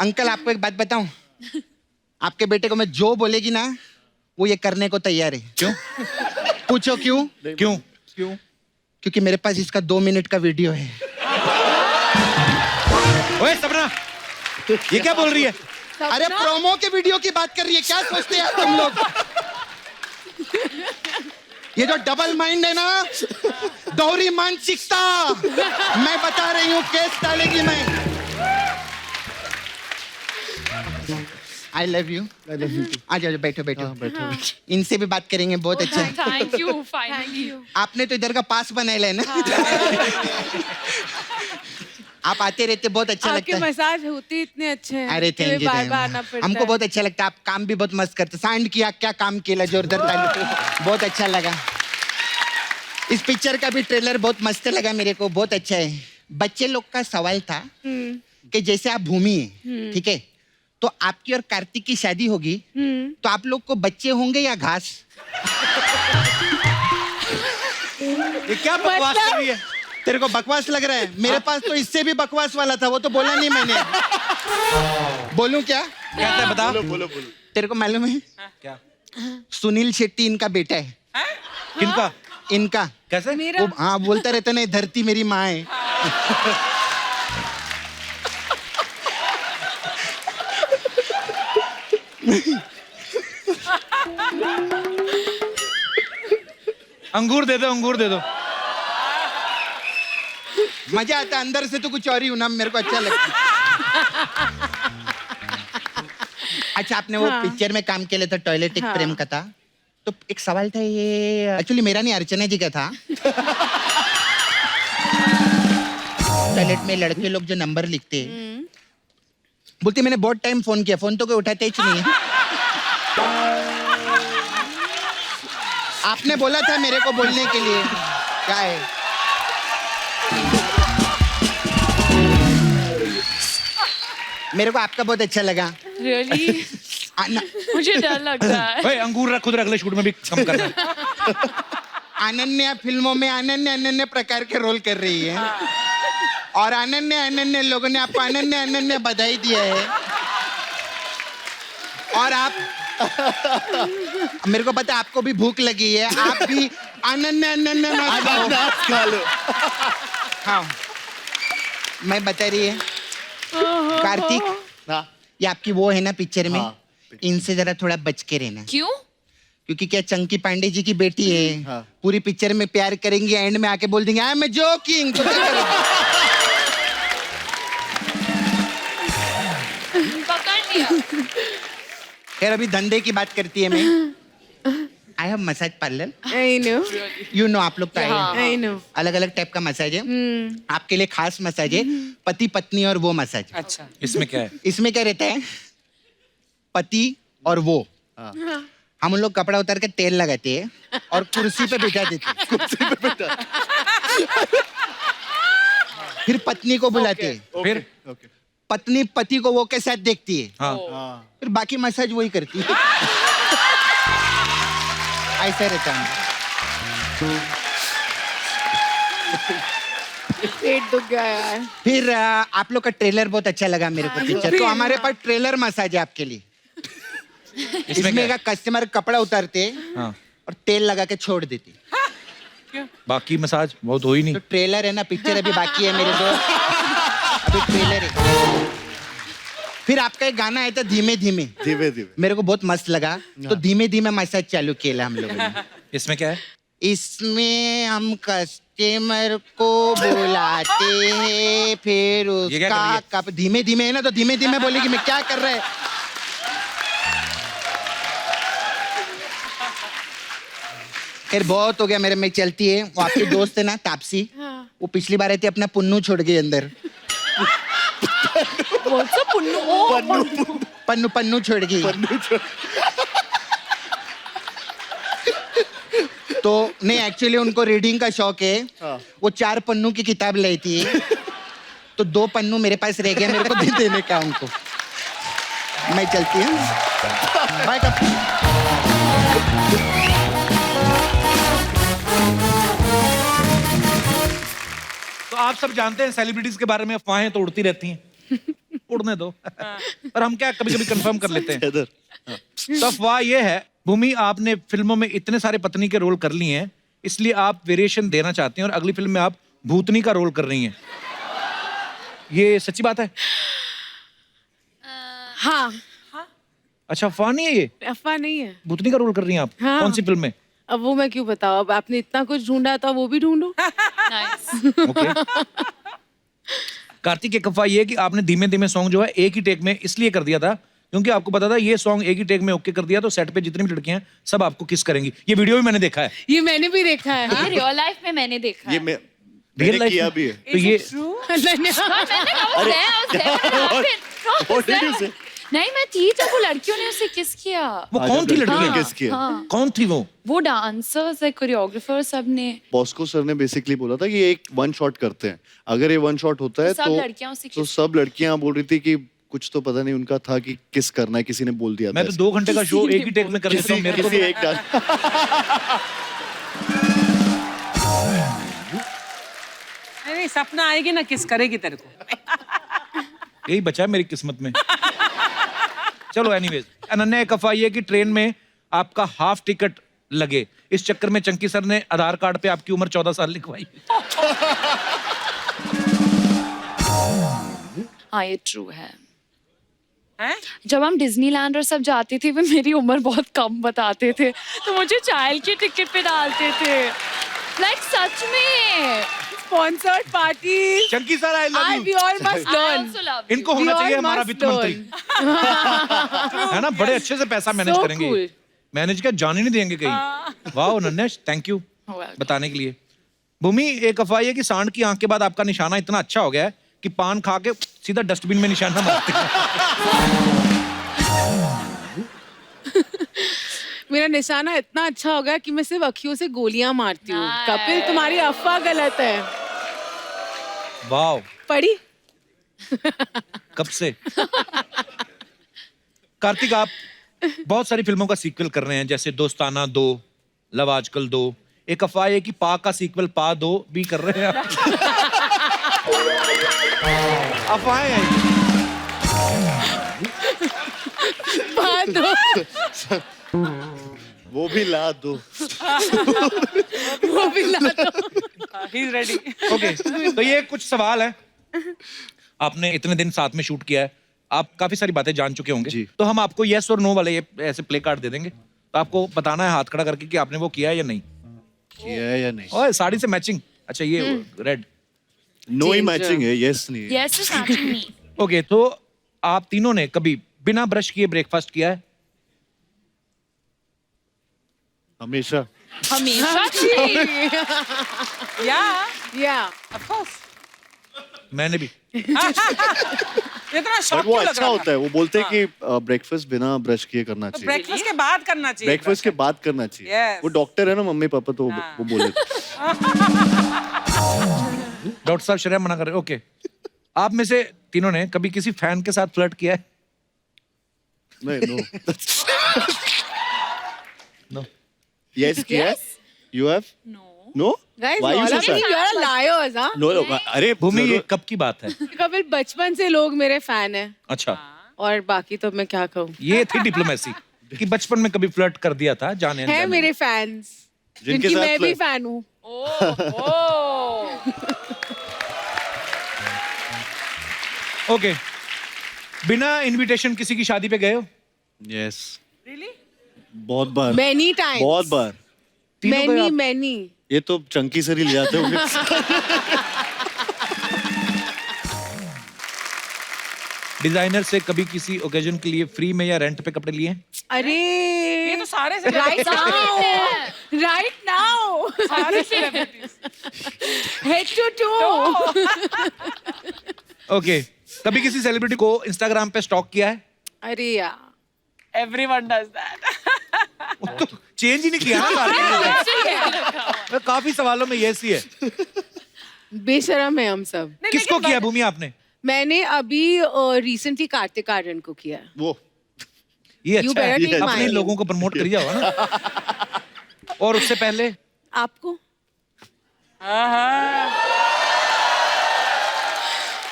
अंकल आपको एक बात बताऊं, आपके बेटे को मैं जो बोलेगी ना, वो ये करने को तैयार है। क्यों? पूछो क्यों? क्यों? क्योंकि मेरे पास इसका 2 मिनट का वीडियो है। ओए सपना, ये क्या बोल रही है? अरे प्रोमो के वीडियो की बात कर रही है, क्या सोचते हैं तुम लोग? ये जो डबल माइंड है ना, दोहरी मानसिकता, मैं बता रही हूँ केस डालेगी मैं। I love you. आ जाओ, बैठो बैठो। बैठो। इनसे भी बात करेंगे, बहुत अच्छा। Thank you, finally. आपने तो इधर का पास बनाया है ना। आप आते रहते, बहुत अच्छा लगता है। आपके मसाज होती इतने अच्छे हैं। अरे थैंक यू, बार-बार आना पड़ता हमको है। बहुत अच्छा लगता है। आप काम भी बहुत मस्त करते, साउंड किया, क्या काम किया, जोरदार ताली, बहुत अच्छा लगा। इस पिक्चर का भी ट्रेलर बहुत मस्त लगा मेरे को, बहुत अच्छा है। बच्चे लोग का सवाल था कि जैसे आप भूमि है, ठीक है, तो आपकी और कार्तिक की शादी होगी, तो आप लोग को बच्चे होंगे या घास? ये क्या बकवास कर रही है? तेरे को बकवास लग रहा है? मेरे पास तो इससे भी बकवास वाला था, वो तो बोला नहीं मैंने। बोलूं क्या? क्या है, बता। बोलो। तेरे को मालूम है क्या? सुनील शेट्टी इनका बेटा है। किनका? इनका। कैसे? वो हाँ बोलता रहता ना, धरती मेरी माँ है। अंगूर दे दो, अंगूर दे दो। मजा आता, अंदर से तो कुछ और ही हूं ना, मेरे को अच्छा लगता है। अच्छा, आपने वो पिक्चर में काम किया था, टॉयलेट एक प्रेम का था, तो एक सवाल था, ये एक्चुअली मेरा नहीं, अर्चना जी का था। टॉयलेट में लड़के लोग जो नंबर लिखते हैं, बोलते मैंने बहुत टाइम फोन किया, फोन तो कोई उठाते ही नहीं है। आपने बोला था मेरे को बोलने के लिए, क्या है? मेरे को आपका बहुत अच्छा लगा। रियली? मुझे डर लग रहा है। भाई अंगूर रख, खुद रख ले, शूट में भी कम करना। अनन्या फिल्मों में अनन्य प्रकार के रोल कर रही है, और अनन्य लोगों ने आपको अनन्य बधाई दिया है। और आप मेरे को पता है आपको भी भूख लगी है, आप भी अनन्य खा लो। हाँ, मैं बता रही है कार्तिक, ये आपकी वो है ना पिक्चर में, इनसे जरा थोड़ा बच के रहना। क्यों? क्योंकि क्या चंकी पांडे जी की बेटी है, पूरी पिक्चर में प्यार करेंगी, एंड में आके बोल देंगे आई एम जोकिंग, तो क्या करोगे? पकड़ लिया। खैर अभी धंधे की बात करती है मैं। I have massage parlour. I know. You know, आप लोग तो I know. अलग अलग टाइप का मसाज है। आपके लिए खास मसाज है, पति पत्नी और वो मसाज। अच्छा, इसमें क्या है? इसमें क्या रहता है, पति और वो हम उन लोग कपड़ा उतार के तेल लगाते हैं और कुर्सी पे बिठा देते हैं। कुर्सी पे बिठा फिर पत्नी को बुलाते हैं। फिर पत्नी पति को वो के साथ देखती है। हाँ फिर बाकी मसाज वही करती है। ऐसा रहता है। पेट दुख गया यार। फिर आप लोग का ट्रेलर बहुत अच्छा लगा मेरे को पिक्चर। तो हमारे पास ट्रेलर मसाज है आपके लिए। इसमें का कस्टमर कपड़ा उतारते हाँ और तेल लगा के छोड़ देते। बाकी मसाज बहुत हो ही नहीं। तो ट्रेलर है ना, पिक्चर अभी बाकी है मेरे को। अभी ट्रेलर है। फिर आपका एक गाना आया था धीमे धीमे। धीमे धीमे मेरे को बहुत मस्त लगा, तो धीमे धीमे मसाज चालू किया हम लोगों ने। इसमें क्या है? इसमें हम कस्टमर को बुलाते हैं, फिर ये क्या कर रही उसका कप धीमे धीमे है ना, तो धीमे धीमे बोलेगी मैं क्या कर रहा है। खैर बहुत हो गया मेरे में, चलती है। वो आपके दोस्त है ना तापसी, वो पिछली बार आई थी, अपना पुन्नू छोड़ गई अंदर। पन्नू पन्नू छोड़ गई। तो नहीं, एक्चुअली उनको रीडिंग का शौक है। वो 4 पन्नू की किताब लाई थी, तो 2 पन्नू मेरे पास रह गया, मेरे को दे देने का उनको। मैं चलती हूँ, बाय। तो आप सब जानते हैं सेलिब्रिटीज के बारे में अफवाहें तो उड़ती रहती हैं। उड़ने दो। पर हम क्या कभी कभी कंफर्म कर लेते हैं। तो अफवाह ये है, भूमि आपने फिल्मों में इतने सारे पत्नी के रोल कर लिए हैं, इसलिए आप वेरिएशन देना चाहते हैं और अगली फिल्म में आप भूतनी का रोल कर रही हैं। ये सच्ची बात है? हाँ। अच्छा, अफवाह नहीं है ये? अफवाह नहीं है। भूतनी का रोल कर रही हैं आप? हाँ। कौन सी फिल्म में? अब वो मैं क्यों बताऊं? अब आपने इतना कुछ ढूंढा था, वो भी ढूंढो। कार्तिक, एक अफवाह ये है कि आपने धीमे धीमे सॉन्ग जो है एक ही टेक में इसलिए कर दिया था क्योंकि आपको पता था ये सॉन्ग एक ही टेक में ओके कर दिया तो सेट पे जितनी भी लड़कियां हैं सब आपको किस करेंगी। ये वीडियो भी मैंने देखा है। ये मैंने भी देखा है। ये रियल लाइफ में मैंने देखा ये है। रियल लाइफ किया भी है। तो ये नहीं, मैं थी जब वो लड़कियों ने उसे किस किया। वो कौन थी लड़की? किस किया? कौन थी वो? वो डांसर्स, कोरियोग्राफर, सब ने। बॉस्को सर ने बेसिकली बोला था कि ये एक 1 शॉट करते हैं, अगर ये 1 शॉट होता है सब लड़कियां उसे तो सब लड़कियां बोल रही थी कि कुछ तो पता नहीं उनका था कि किस करना है, किसी ने बोल दिया था। मैं तो 2 घंटे का शो एक ही टेक में कर देता हूं, मेरे को किसी एक डांस। नहीं, सपना आएगी ना किस करेगी तेरे को। यही बचा है मेरी किस्मत में। चलो एनीवेज, अनन्या, एक अफवाह ये कि ट्रेन में आपका हाफ टिकट लगे, इस चक्कर में चंकी सर ने आधार कार्ड पे आपकी उम्र 14 साल लिखवाई। हाँ, ये ट्रू है। जब हम डिज्नीलैंड और सब जाते थे, वे मेरी उम्र बहुत कम बताते थे, तो मुझे चाइल्ड के टिकट पे डालते थे। लाइक सच में। Sponsored party. Chunky sir, I love you. We all must learn. इनको होना चाहिए हमारा वित्त मंत्री। है ना, बड़े अच्छे से पैसा मैनेज करेंगे। मैनेज क्या, जाने नहीं देंगे कहीं। वाह अनन्या, थैंक यू बताने के लिए। भूमि, एक अफवाह है कि सांड की आंख के बाद आपका निशाना इतना अच्छा हो गया है कि पान खा के सीधा डस्टबिन में निशाना मारते हैं। मेरा निशाना इतना अच्छा हो गया कि मैं सिर्फ अखियों से गोलियां मारती हूँ। कपिल, तुम्हारी अफवाह गलत है। वाह, पढ़ी? कब से? कार्तिक, आप बहुत सारी फिल्मों का सीक्वल कर रहे हैं, जैसे दोस्ताना 2, लव आजकल 2। एक अफवाह है कि पा का सीक्वल पा 2 भी कर रहे हैं आप। अफवाहें हैं। पा 2 वो भी ला दो। वो भी ला दो। He's ready. ओके, तो ये कुछ सवाल है। आपने इतने दिन साथ में शूट किया है, आप काफी सारी बातें जान चुके होंगे। तो हम आपको यस और नो वाले ये ऐसे प्ले कार्ड दे देंगे, तो आपको बताना है हाथ खड़ा करके कि आपने वो किया है या नहीं। किया है या नहीं? ओए, साड़ी से मैचिंग। अच्छा, ये रेड। नो ही मैचिंग है, यस नहीं है। Yes is matching me. Okay, तो आप तीनों ने कभी बिना ब्रश किए ब्रेकफास्ट किया है? हमेशा। हमेशा। Yeah, Yeah. of course. मैंने भी। इतना शौक बट वो क्यों लग अच्छा रहा होता है, वो बोलते हैं कि ब्रेकफास्ट बिना ब्रश किए करना था? चाहिए, ब्रेकफास्ट के बाद करना चाहिए। ब्रेकफास्ट के बाद करना चाहिए। Yes. वो डॉक्टर है ना मम्मी पापा, तो वो बोले डॉक्टर साहब श्रेया मना कर रहे, ओके। आप में से तीनों ने कभी किसी फैन के साथ फ्लर्ट किया है? नहीं, नो। नो। यस किया है? You have? No. Guys, Why you all so of sad? you are liars, huh? No, अरे भूमि, ये कब की बात है? कपिल, बचपन से लोग मेरे फैन हैं अच्छा, और बाकी तो मैं क्या कहूँ। ये थी डिप्लोमेसी कि बचपन में कभी फ्लर्ट कर दिया था, जाने है अनजाने। मेरे फैंस जिनके जिनकी साथ मैं भी flirt- फैन हूँ। ओके, बिना इनविटेशन किसी की शादी पे गए हो? Yes, Really? बहुत बार, Many times. बहुत बार। तीनों गए Many, आप? many. ये तो चंकी सर ही ले जाते होंगे। डिजाइनर से कभी किसी ओकेजन के लिए फ्री में या रेंट पे कपड़े लिए हैं? अरे ये तो सारे से राइट नाउ, राइट नाउ, सारे celebrities। Head to toe. Okay, कभी किसी सेलिब्रिटी को इंस्टाग्राम पे स्टॉक किया है? अरे यार, Everyone does that। तो चेंज ही नहीं किया ना। काफी सवालों में ये सी है। बेशरम है हम सब। किसको किया भूमि आपने? मैंने अभी रिसेंटली कार्तिक आर्यन को किया। वो ये You अच्छा है, better take अपने mine. लोगों को प्रमोट करी जाओ ना। और उससे पहले आपको?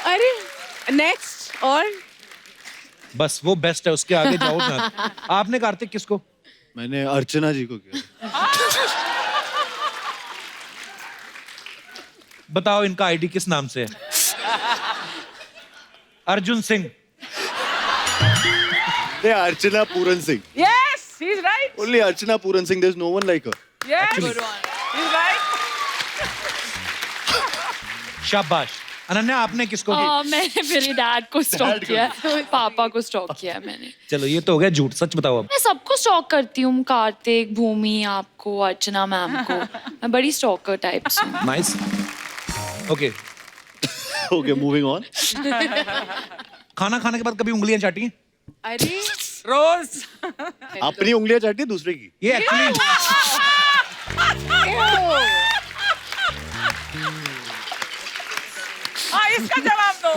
अरे नेक्स्ट और बस वो बेस्ट है, उसके आगे जाओ ना। आपने कार्तिक किसको? मैंने अर्चना जी को किया। बताओ इनका आईडी किस नाम से है? Arjun Singh. Archana Puran Singh. Yes, he's right। Only Archana Puran Singh. There's no one like her. Yes, he's right। शाबाश। अनन्या, आपने किसको किया? मैंने मेरे डैड को स्टॉक किया है, पापा को स्टॉक किया है मैंने। चलो ये तो हो गया झूठ, सच बताओ अब। मैं सबको स्टॉक करती हूँ, कार्तिक, भूमि, आपको, अर्चना मैम को। मैं बड़ी स्टॉकर टाइप से हूँ। Nice. Okay, Okay, moving on. खाना खाने के बाद कभी उंगलियां चाटी हैं? अरे रोज। अपनी उंगलियां चाटी दूसरे की। ये एक्चुअली हाँ, इसका जवाब दो।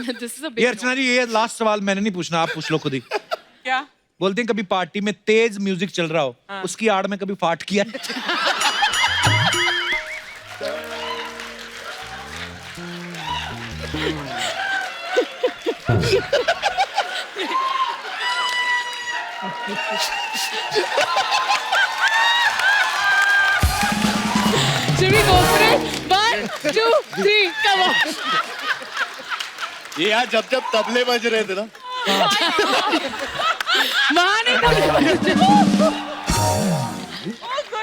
This is a ये big अर्चना जी, ये लास्ट सवाल मैंने नहीं पूछना, आप पूछ लो खुद ही। क्या? बोलते हैं कभी पार्टी में तेज म्यूजिक चल रहा हो, उसकी आड़ में कभी फाट किया? Should we go for it? 1, 2, 3, come on. ये यार जब तबले बज रहे थे ना,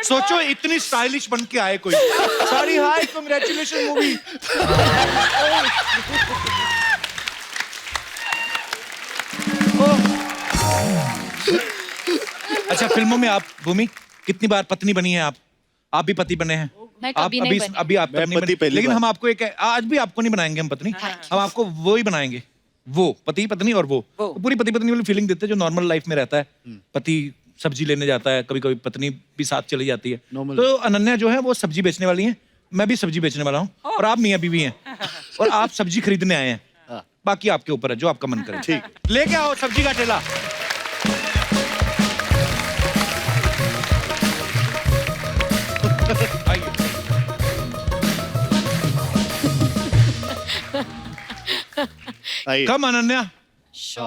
सोचो इतनी स्टाइलिश बन के आए कोई। सॉरी, हाय, कांग्रेचुलेशन मूवी। अच्छा, फिल्मों में आप भूमि कितनी बार पत्नी बनी है आप भी पति बने हैं? मैं आप कभी नहीं बनी। अभी आप मैं पत्नी पति बनी, पहली लेकिन बार। हम आपको एक, आज भी आपको नहीं बनाएंगे हम पत्नी, हम आपको वो ही बनाएंगे, वो पति पत्नी और वो तो पूरी पति पत्नी वाली फीलिंग देते हैं जो नॉर्मल लाइफ में रहता है। पति सब्जी लेने जाता है, कभी कभी पत्नी भी साथ चली जाती है। Normal. तो अनन्या जो है वो सब्जी बेचने वाली है, मैं भी सब्जी बेचने वाला हूँ, और आप मियाँ बीवी हैं, और आप सब्जी खरीदने आए हैं। बाकी आपके ऊपर है, जो आपका मन करे। ठीक। लेके आओ सब्जी का ठेला। आइए। आइए। कम अनन्या,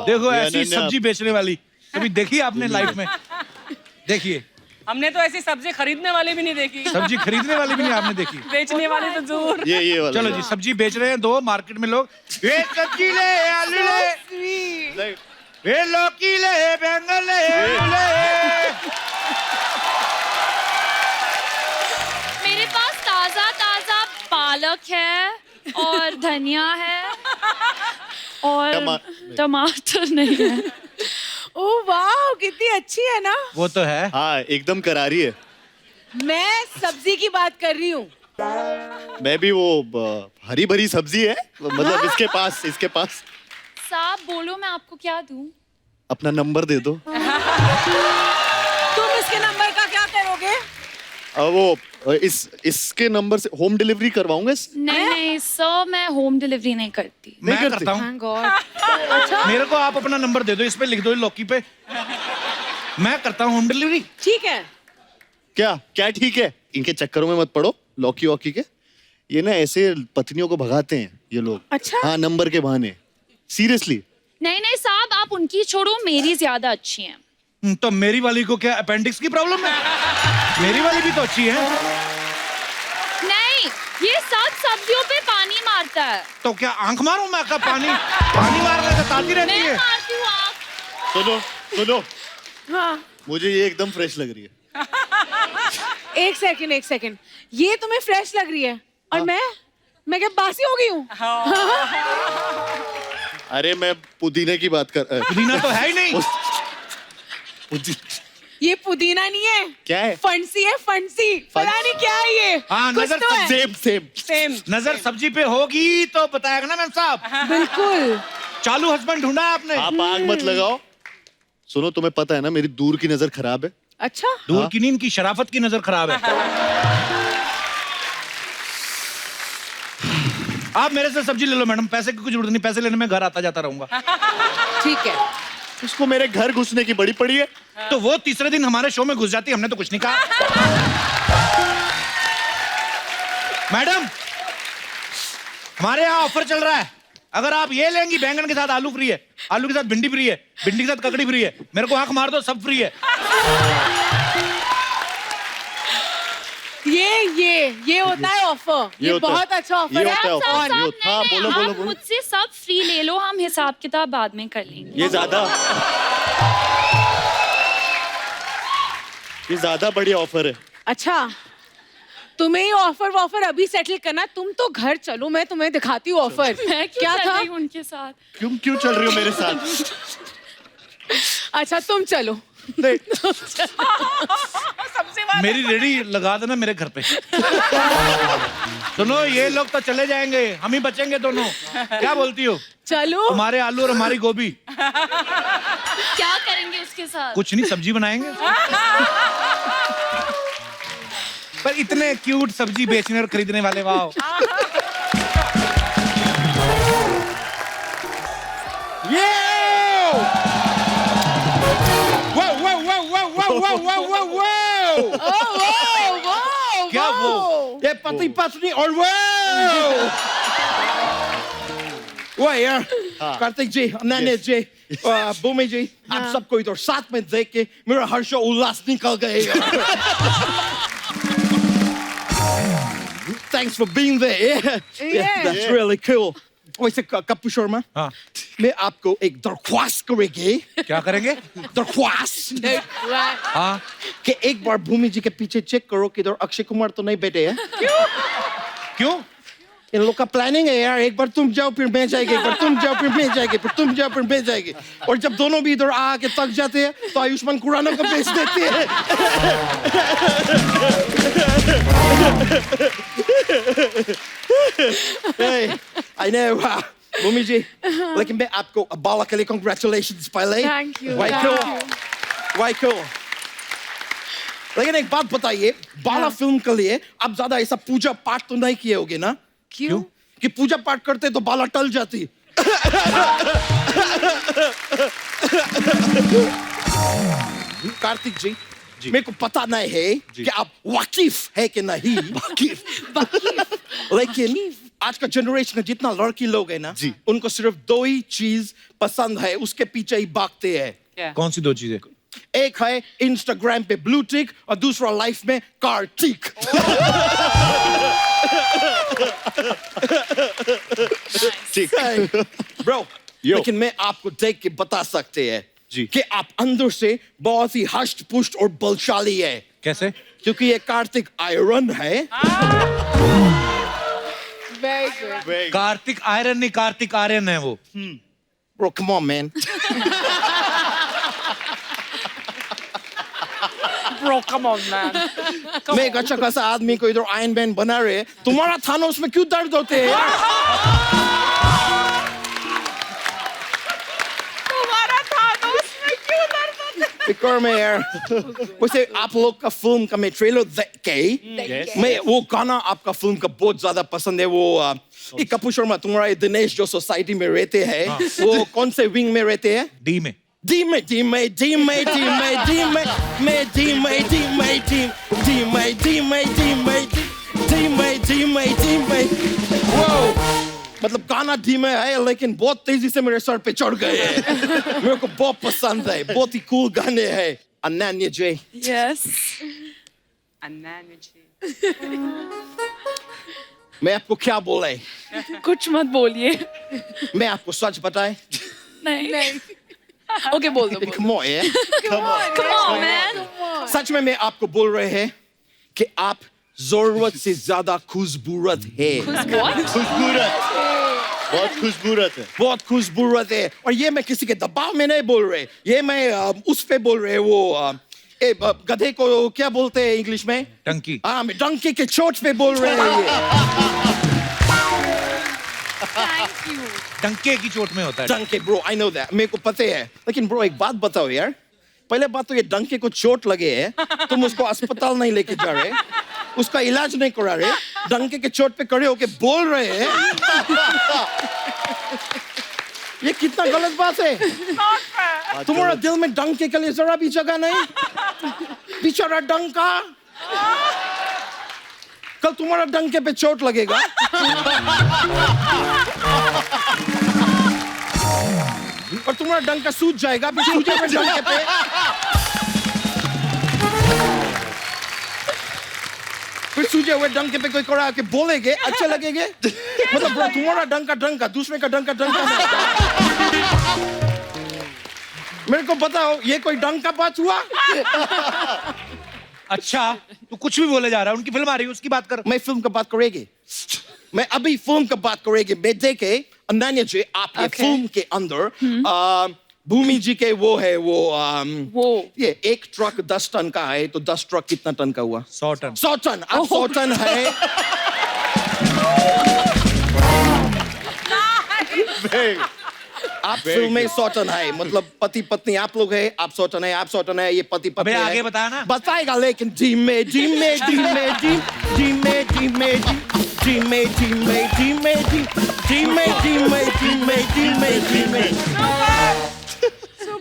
देखो ये ऐसी अनन्या- सब्जी बेचने वाली कभी देखी आपने लाइफ में? देखिए, हमने तो ऐसी सब्जी खरीदने वाली भी नहीं देखी। सब्जी खरीदने वाली भी नहीं आपने देखी। बेचने वाली तो दूर। ये वाला। चलो जी, सब्जी बेच रहे हैं दो मार्केट में लोग, ये सब्जी ले, आलू ले, ये लौकी ले, बैंगन ले, आलू ले। मेरे पास ताजा ताजा पालक है और धनिया है और टमाटर नहीं है। ओह वाह, कितनी अच्छी है ना। वो तो है। हाँ, एकदम करारी है। मैं सब्जी की बात कर रही हूँ। मैं भी वो हरी भरी सब्जी है, मतलब इसके पास साहब बोलो मैं आपको क्या दूं? अपना नंबर दे दो। तुम इसके नंबर का क्या करोगे? वो इसके नंबर से होम डिलीवरी करवाऊंगा। नहीं सर, मैं होम डिलीवरी नहीं करती। मैं करता हूँ। अच्छा मेरे को आप अपना नंबर दे दो, इस पे लिख दो लॉकी पे, मैं करता हूँ होम डिलीवरी। ठीक है। क्या क्या ठीक है, इनके चक्करों में मत पड़ो लॉकी वॉकी के। ये ना ऐसे पत्नियों को भगाते हैं ये लोग। अच्छा? हाँ, नंबर के बहाने। सीरियसली। नहीं साहब, आप उनकी छोड़ो, मेरी ज्यादा अच्छी है। तो मेरी वाली को क्या अपेंडिक्स की प्रॉब्लम है? मेरी वाली भी तो अच्छी है। नहीं, ये सब सब्जियों पे पानी मारता है। तो क्या आंख मारूं मैं? का पानी मारने से ताती रहती मैं है। मारती हूँ आँख। सुनो हाँ मुझे ये एकदम फ्रेश लग रही है। एक सेकंड, ये तुम्हें फ्रेश लग रही है और मैं क्या बासी हो गई हूँ? अरे मैं पुदीने की बात कर। पुदीना तो है ही नहीं। ये पुदीना नहीं है। क्या है? फंसी है, फंसी। पता नहीं क्या है ये। हाँ, कुछ नजर तो है। सेम नजर सब्जी पे होगी तो बताएगा ना मैम साहब। बिल्कुल। चालू हस्बैंड ढूंढा है आपने। आप आग मत लगाओ। सुनो, तुम्हें पता है ना मेरी दूर की नजर खराब है। अच्छा? दूर की नींद की शराफत की नजर खराब है। आप मेरे से सब्जी ले लो मैडम, पैसे की कुछ जरूरत नहीं, पैसे लेने में घर आता जाता रहूंगा। ठीक है। उसको मेरे घर घुसने की बड़ी पड़ी है। तो वो तीसरे दिन हमारे शो में घुस जाती, हमने तो कुछ नहीं कहा। मैडम, हमारे यहाँ ऑफर चल रहा है, अगर आप ये लेंगी बैंगन के साथ आलू फ्री है, आलू के साथ भिंडी फ्री है, भिंडी के साथ ककड़ी फ्री है, मेरे को आंख मार दो सब फ्री है। ये होता है ऑफर। ये बहुत अच्छा ऑफर है। आप मुझसे सब फ्री ले लो, हम हिसाब किताब बाद में कर लेंगे। ये ज्यादा बढ़िया ऑफर है। अच्छा, तुम्हें ये ऑफर अभी सेटल करना। तुम तो घर चलो, मैं तुम्हें दिखाती हूँ ऑफर। मैं क्या था उनके साथ? क्यों चल रही हो मेरे साथ? अच्छा तुम चलो। मेरी रेडी लगा देना मेरे घर पे। सुनो, ये लोग तो चले जाएंगे, हम ही बचेंगे दोनों। क्या बोलती हो? चलो। हमारे आलू और हमारी गोभी। क्या करेंगे उसके साथ? कुछ नहीं, सब्जी बनाएंगे। पर इतने क्यूट सब्जी बेचने और खरीदने वाले, वाह। क्या वो? ये पति पत्नी और वो यार, कार्तिक जी, नैने जी, भूमि जी, आप सबको इधर साथ में देख के मेरा हर्ष और उल्लास निकल गए। Thanks for being there. Yeah, that's really cool. वैसे कप्पू शर्मा, मैं आपको एक दरख्वास्त करेंगे। क्या करेंगे? दरख्वास्त। हाँ। कि एक बार भूमि जी के पीछे चेक करो कि इधर अक्षय कुमार तो नहीं बैठे हैं। क्यों? इन लोग का प्लानिंग है यार, एक बार तुम जाओ फिर मैं जाएगी, एक बार तुम जाओ फिर मैं जाएगी, फिर तुम जाओ फिर मैं जाएगी। और जब दोनों भी इधर आके थक जाते हैं तो आयुष्मान खुराना को बेच देते हैं। I know, भूमि जी, लेकिन मैं आपको बाला के लिए congratulations पहले। Thank you. Why cool? लेकिन एक बात बताइए, बाला फिल्म के लिए आप ज्यादा ऐसा पूजा पाठ तो नहीं किए होगे ना? क्यों? कि पूजा पाठ करते तो बाला टल जाती। कार्तिक जी, मेरे को पता नहीं है कि आप वाकिफ है कि नहीं। वाकिफ। लेकिन आज का जनरेशन में जितना लड़की लोग है ना, उनको सिर्फ दो ही चीज पसंद है, उसके पीछे ही भागते हैं। कौन सी दो चीजें? एक है इंस्टाग्राम पे ब्लू टिक और दूसरा लाइफ में कार्तिक। ब्रो, लेकिन मैं आपको देख के बता सकते हैं कि आप अंदर से बहुत ही हष्ट पुष्ट और बलशाली है। कैसे? क्योंकि ये कार्तिक आयरन है। Very good. कार्तिक आयरन नहीं, कार्तिक आर्यन है वो। Bro, come on, man. Bro, come on, man. मैं एक अच्छा खासा आदमी को इधर आयरन मैन बना रहे, तुम्हारा थानोस में क्यों दर्द होते हैं यार? कर मैं यार वैसे आप लोग का फिल्म का मैं ट्रेलर देख के मैं वो गाना आपका फिल्म का बहुत ज्यादा पसंद है वो एक कपूर शर्मा तुम्हारा ये दिनेश जो सोसाइटी में रहते हैं वो कौन से विंग में रहते हैं डी में मतलब गाना धीमे है लेकिन बहुत तेजी से मेरे सर पे चढ़ गए हैं मेरे को बहुत पसंद है बहुत ही कूल गाने हैं अनन्या जी यस मैं आपको क्या बोले कुछ मत बोलिए मैं आपको सच बताए नहीं ओके बोल दो Come on, yeah. Come on man सच में मैं आपको बोल रहे हैं कि आप जरूरत से ज्यादा खुशबूरत है बहुत खुशबूरत है बहुत खुशबूरत है और ये मैं किसी के दबाव में नहीं बोल रहे ये मैं उस पे बोल रहे वो गधे को क्या बोलते हैं इंग्लिश में डंकी हाँ मैं डंकी के चोट पे बोल रहे हैं थैंक यू डंके की चोट में होता है डंके ब्रो आई नो दैट मेरे को पता है लेकिन ब्रो एक बात बताओ यार पहले बात तो ये डंके को चोट लगे है तुम उसको अस्पताल नहीं लेके जा रहे उसका इलाज नहीं करा रहे डंके के चोट पे खड़े होके बोल रहे हैं ये कितना गलत बात है तुम्हारा दिल में डंके के लिए जरा भी जगह नहीं बेचारा डंका कल तुम्हारा डंके पे चोट लगेगा और तुम्हारा डंका सूज जाएगा फिर सूजे पे डंके पे फिर सूजे हुए डंके पे कोई कड़ा के बोलेगे अच्छे लगेंगे मतलब ब्रो तुम्हारा डंका दूसरे का डंका मेरे को बताओ ये कोई डंका बात हुआ अच्छा तू कुछ भी बोले जा रहा है उनकी फिल्म आ रही है उसकी बात कर मैं फिल्म का बात करेगी मैं अभी फिल्म का बात करेगी मैं देखे अनन्या जी आपके फिल्म के अंदर भूमि जी के वो है वो ये एक ट्रक 10 टन का है तो 10 ट्रक कितना टन का हुआ 100 टन 100 टन अब 100 टन है आप फिल्म में 100 टन है मतलब पति पत्नी आप लोग है आप 100 टन है आप 100 टन है ये पति पत्नी है आगे बताया ना बताएगा लेकिन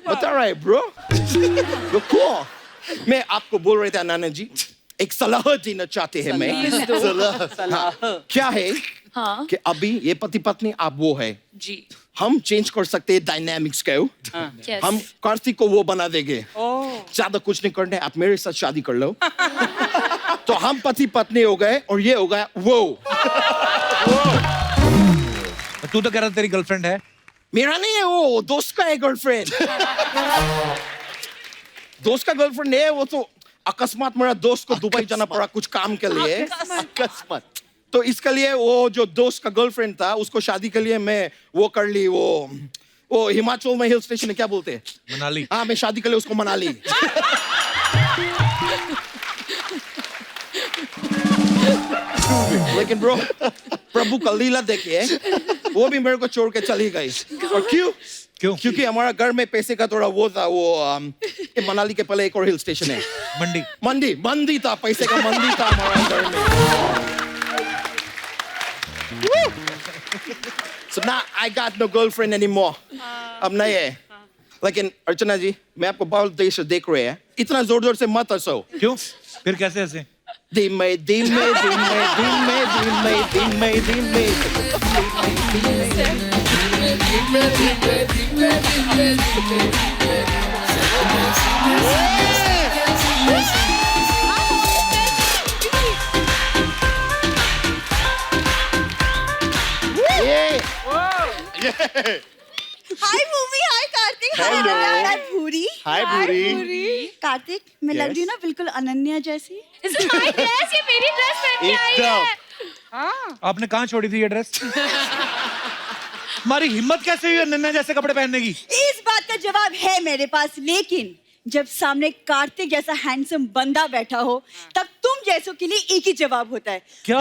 बता रहा है ब्रो मैं आपको बोल रहे थे नाना जी एक सलाह देना चाहते हैं मैं सलाह क्या है हाँ कि अभी ये पति पत्नी आप वो है जी हम चेंज कर सकते हैं डायनामिक्स को yes. हम कार्तिक को वो बना देंगे ज्यादा कुछ नहीं करने आप मेरे साथ शादी कर लो तो हम पति पत्नी हो गए और ये हो गया वो तू तो कह रहा तेरी गर्लफ्रेंड है मेरा नहीं है वो दोस्त का है गर्लफ्रेंड दोस्त का गर्लफ्रेंड है वो तो अकस्मात मेरा दोस्त को दुबई जाना पड़ा कुछ काम के लिए अकस्मात तो इसके लिए वो जो दोस्त का गर्लफ्रेंड था उसको शादी के लिए मैं वो कर ली वो हिमाचल में हिल स्टेशन है क्या बोलते हैं मनाली हाँ मैं शादी के लिए उसको मना ली लेकिन ब्रो प्रभु का लीला देखिए वो भी मेरे को छोड़ के चली गई और क्यों क्योंकि हमारा घर में पैसे का थोड़ा वो था वो मनाली के पहले एक और हिल स्टेशन है मंडी था पैसे का मंडी था हमारा घर में So now I got no girlfriend anymore. अब नहीं है लेकिन अर्चना जी मैं आपको बहुत देर से देख रहे हैं इतना जोर से मत हंसो क्यों फिर कैसे हंसे हाय मूवी हाय कार्तिक हाय भूरी हाय भूरी कार्तिक मैं लग रही हूँ ना बिल्कुल अनन्या जैसी ये मेरी ड्रेस पहन के आई है आपने कहाँ छोड़ी थी ये ड्रेस हमारी हिम्मत कैसे हुई अनन्या जैसे कपड़े पहनने की इस बात का जवाब है मेरे पास लेकिन जब सामने कार्तिक जैसा हैंडसम बंदा बैठा हो तब तुम जैसों के लिए एक ही जवाब होता है क्या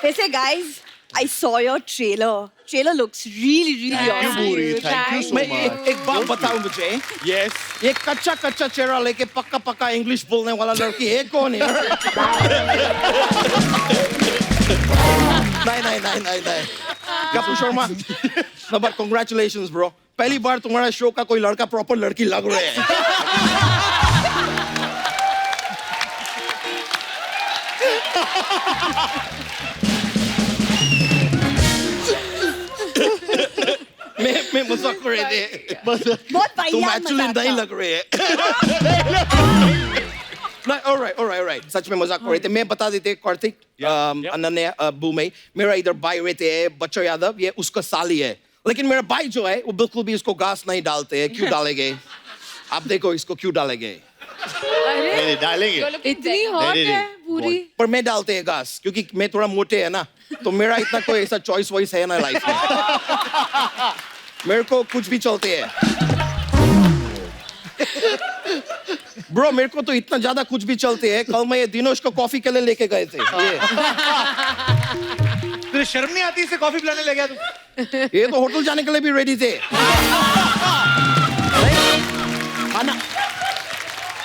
वैसे guys I saw your trailer. trailer looks really awesome. Thank you so मैं much. एक बात बताऊं मुझे, Yes. ये कच्चा चेहरा लेके पक्का इंग्लिश बोलने वाला लड़की है कौन है? नहीं Kapoor Sharma, no, but congratulations bro, पहली बार तुम्हारा शो का कोई लड़का प्रॉपर लड़की लग रहा है। मैं मजाक कर रहे थे, बहुत तुम वाहियात एक्चुअली मजाक नहीं था। लग रहे हैं। Alright. सच में मजाक कर रहे थे। मैं बता देते कार्तिक, अनन्या, बुमे, मेरा इधर भाई रहते हैं बच्चो यादव, ये उसका साली है, लेकिन मेरा भाई जो है वो बिल्कुल भी इसको घास नहीं डालते हैं। क्यों डालेंगे? आप देखो इसको क्यों डालेंगे? नहीं डालेंगे। इतनी हॉट है पूरी। पर मैं डालते हैं घास क्योंकि मैं थोड़ा मोटे है ना, तो मेरा इतना कोई ऐसा चॉइस वॉइस है ना लाइफ में। मेरे को कुछ भी चलते हैं। ब्रो मेरे को तो इतना ज्यादा कुछ भी चलते हैं, कल मैं ये दिनोश को कॉफी के लिए लेके गए थे। तुझे शर्म नहीं आती इसे कॉफी पिलाने ले गया तू? ये तो होटल जाने के लिए भी रेडी थे।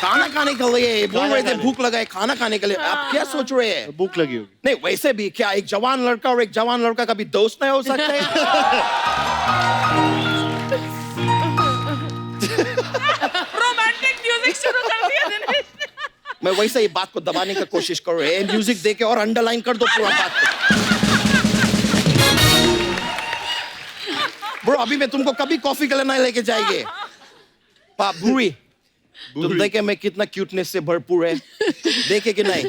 खाना खाने के लिए बोल रहे थे, भूख लगा है खाना खाने के लिए। आप क्या सोच रहे हैं? भूख लगी होगी। नहीं वैसे भी क्या एक जवान लड़का और एक जवान लड़का कभी दोस्त नहीं हो सकते? रोमांटिक म्यूजिक शुरू कर दिया दिनेश। मैं वैसे ही बात को दबाने की कोशिश कर रहे हैं, म्यूजिक देके और अंडरलाइन कर दो पूरा बात को। ब्रो अभी मैं तुमको कभी कॉफी के लिए नहीं लेके जाएंगे। बुरी तुम देखे मैं कितना क्यूटनेस से भरपूर है, देखे कि नहीं?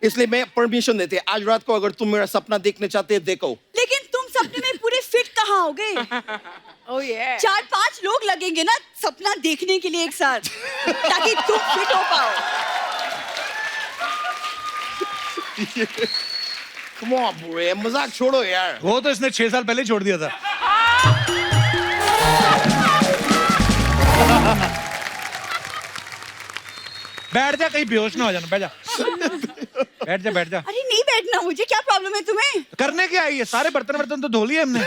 इसलिए मैं परमिशन देते आज रात को अगर तुम मेरा सपना देखने चाहते हैं देखो। लेकिन तुम सपने में पूरे फिट कहाँ होगे? Oh yeah. 4-5 लोग लगेंगे ना सपना देखने के लिए एक साथ, ताकि तुम फिट हो पाओ। Come on, बुरे मजाक छोड़ो यार। वो तो इसने 6 साल पहले छोड़ दिया था। बैठ जा, कहीं बेहोश ना हो जाना। बैठ जा। अरे नहीं बैठना, मुझे क्या प्रॉब्लम है तुम्हें? करने क्या आई है? सारे बर्तन तो धो लिए हमने।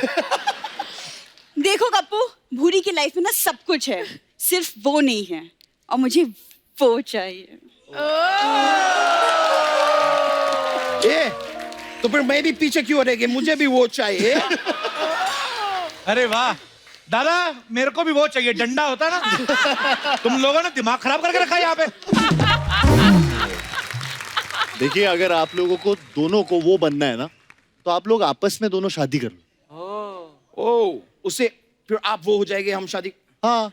देखो कप्पू, भूरी की लाइफ में ना सब कुछ है, सिर्फ वो नहीं है, और मुझे वो चाहिए। ये तो फिर मैं भी पीछे क्यों रहेगी? मुझे भी वो चाहिए। अरे वाह दादा, मेरे को भी वो चाहिए, डंडा होता ना। तुम लोगों ने दिमाग खराब करके रखा है यहाँ पे। देखिए अगर आप लोगों को दोनों को वो बनना है ना, तो आप लोग आपस में दोनों शादी कर लो। ओ उससे फिर आप वो हो जाएंगे, हम शादी। हाँ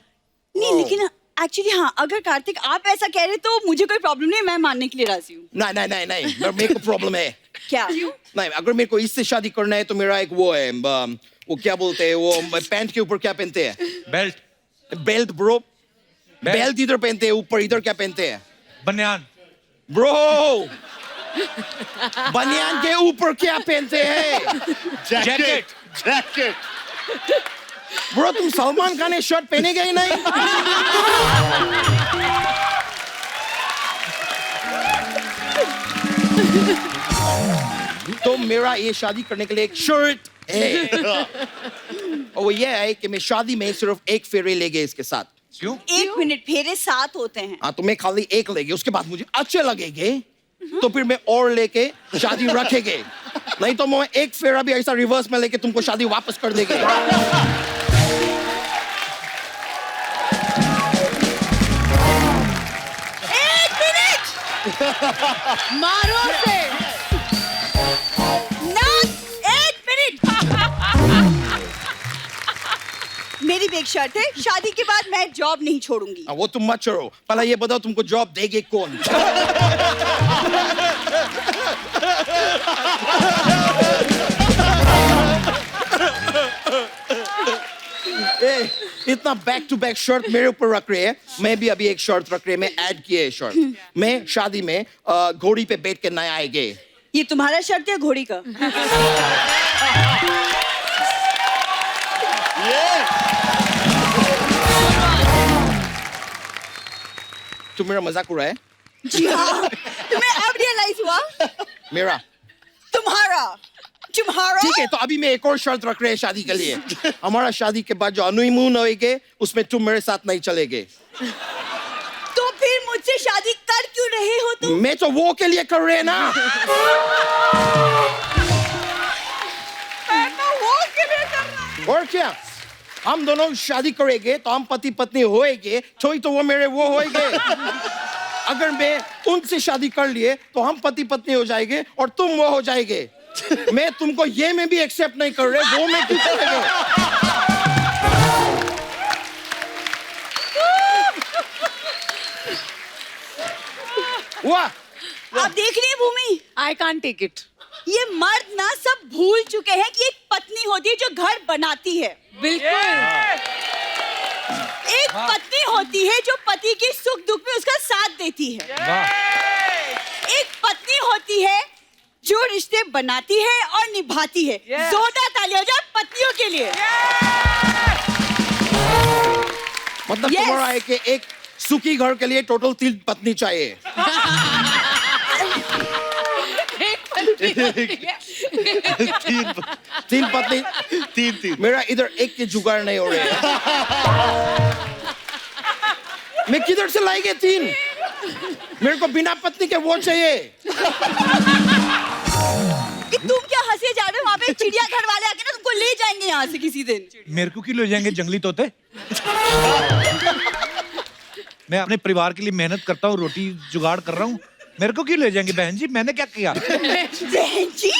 नहीं लेकिन एक्चुअली हाँ, अगर कार्तिक आप ऐसा कह रहे तो मुझे कोई प्रॉब्लम नहीं, मैं मानने के लिए राजी हूँ। नहीं मेरे को प्रॉब्लम है। क्या? नहीं अगर मेरे को इससे शादी करना है तो मेरा एक वो है, वो क्या बोलते हैं वो पैंट के ऊपर क्या पहनते हैं? Belt bro. बेल्ट इधर पहनते हैं, ऊपर इधर क्या पहनते हैं? बनियान। ब्रो बनियान के ऊपर क्या पहनते हैं? जैकेट। ब्रो तुम सलमान खान ने शर्ट पहनेगा ही नहीं? तो मेरा ये शादी करने के लिए एक शर्ट है, और वो ये है कि मैं शादी में सिर्फ एक फेरे लेंगे इसके साथ। क्यों? 1 मिनट, फेरे 7 होते हैं। हाँ तो मैं खाली एक लेंगे, उसके बाद मुझे अच्छे लगेंगे तो फिर मैं और लेके शादी रखेंगे, नहीं तो मैं एक फेरा भी ऐसा रिवर्स में लेके तुमको शादी वापस कर देंगे। मारो से। ना 1 मिनट। मेरी भी एक शर्त है, शादी के बाद मैं जॉब नहीं छोड़ूंगी। वो तुम मत छोड़ो, पहले ये बताओ तुमको जॉब देंगे कौन? ए, इतना बैक टू बैक शर्ट मेरे ऊपर रख रहे हैं, मैं भी अभी एक शर्ट रख रहे हैं, मैं ऐड किए है शर्ट। मैं शादी में घोड़ी पे बैठ के नया आएंगे। ये तुम्हारा शर्ट है घोड़ी का? तुम मेरा मजाक उड़ा है? जी हाँ, तुम्हें अब रियलाइज हुआ? मेरा तुम्हारा तुम्हारा ठीक है, तो अभी मैं एक और शर्त रख रहे हैं शादी के लिए। हमारा शादी के बाद जो हनीमून होएगे उसमें तुम मेरे साथ नहीं चलेगे। तो फिर मुझसे शादी कर क्यों रहे हो तुम? मैं तो वो के लिए कर रहे हैं ना। मैं तो वो के लिए कर रहा हूँ। और क्या, हम दोनों शादी करेंगे तो हम पति पत्नी होएंगे, तो वो मेरे वो होएंगे। अगर मैं उनसे शादी कर लिए तो हम पति पत्नी हो जाएंगे और तुम वो हो जाएंगे। मैं तुमको ये में भी एक्सेप्ट नहीं कर रहे, वो में क्यों करेंगे? वाह, आप देख रही है भूमि, आई कांट टेक इट। ये मर्द ना सब भूल चुके हैं कि एक पत्नी होती है जो घर बनाती है। बिल्कुल। एक पत्नी होती है जो पति के सुख दुख में उसका साथ देती है। एक पत्नी होती है जो रिश्ते बनाती है और निभाती है। जोरदार तालियां हो जाए पत्नियों के लिए। मतलब तुम्हारा है कि एक सुखी घर के लिए टोटल 3 पत्नी चाहिए। तीन पत्नी, तीन। मेरा इधर एक के जुगाड़ नहीं हो रहा है। मैं किधर से लाएंगे 3? मेरे को बिना पत्नी के वो चाहिए। कि तुम क्या हंसे जा रहे हो? वहाँ पे चिड़ियाघर वाले आके ना तुमको ले जाएंगे यहाँ से किसी दिन। मेरे को क्यों ले जाएंगे जंगली तोते? मैं अपने परिवार के लिए मेहनत करता हूँ, रोटी जुगाड़ कर रहा हूँ, मेरे को क्यों ले जाएंगे? बहन जी मैंने क्या किया? बहन जी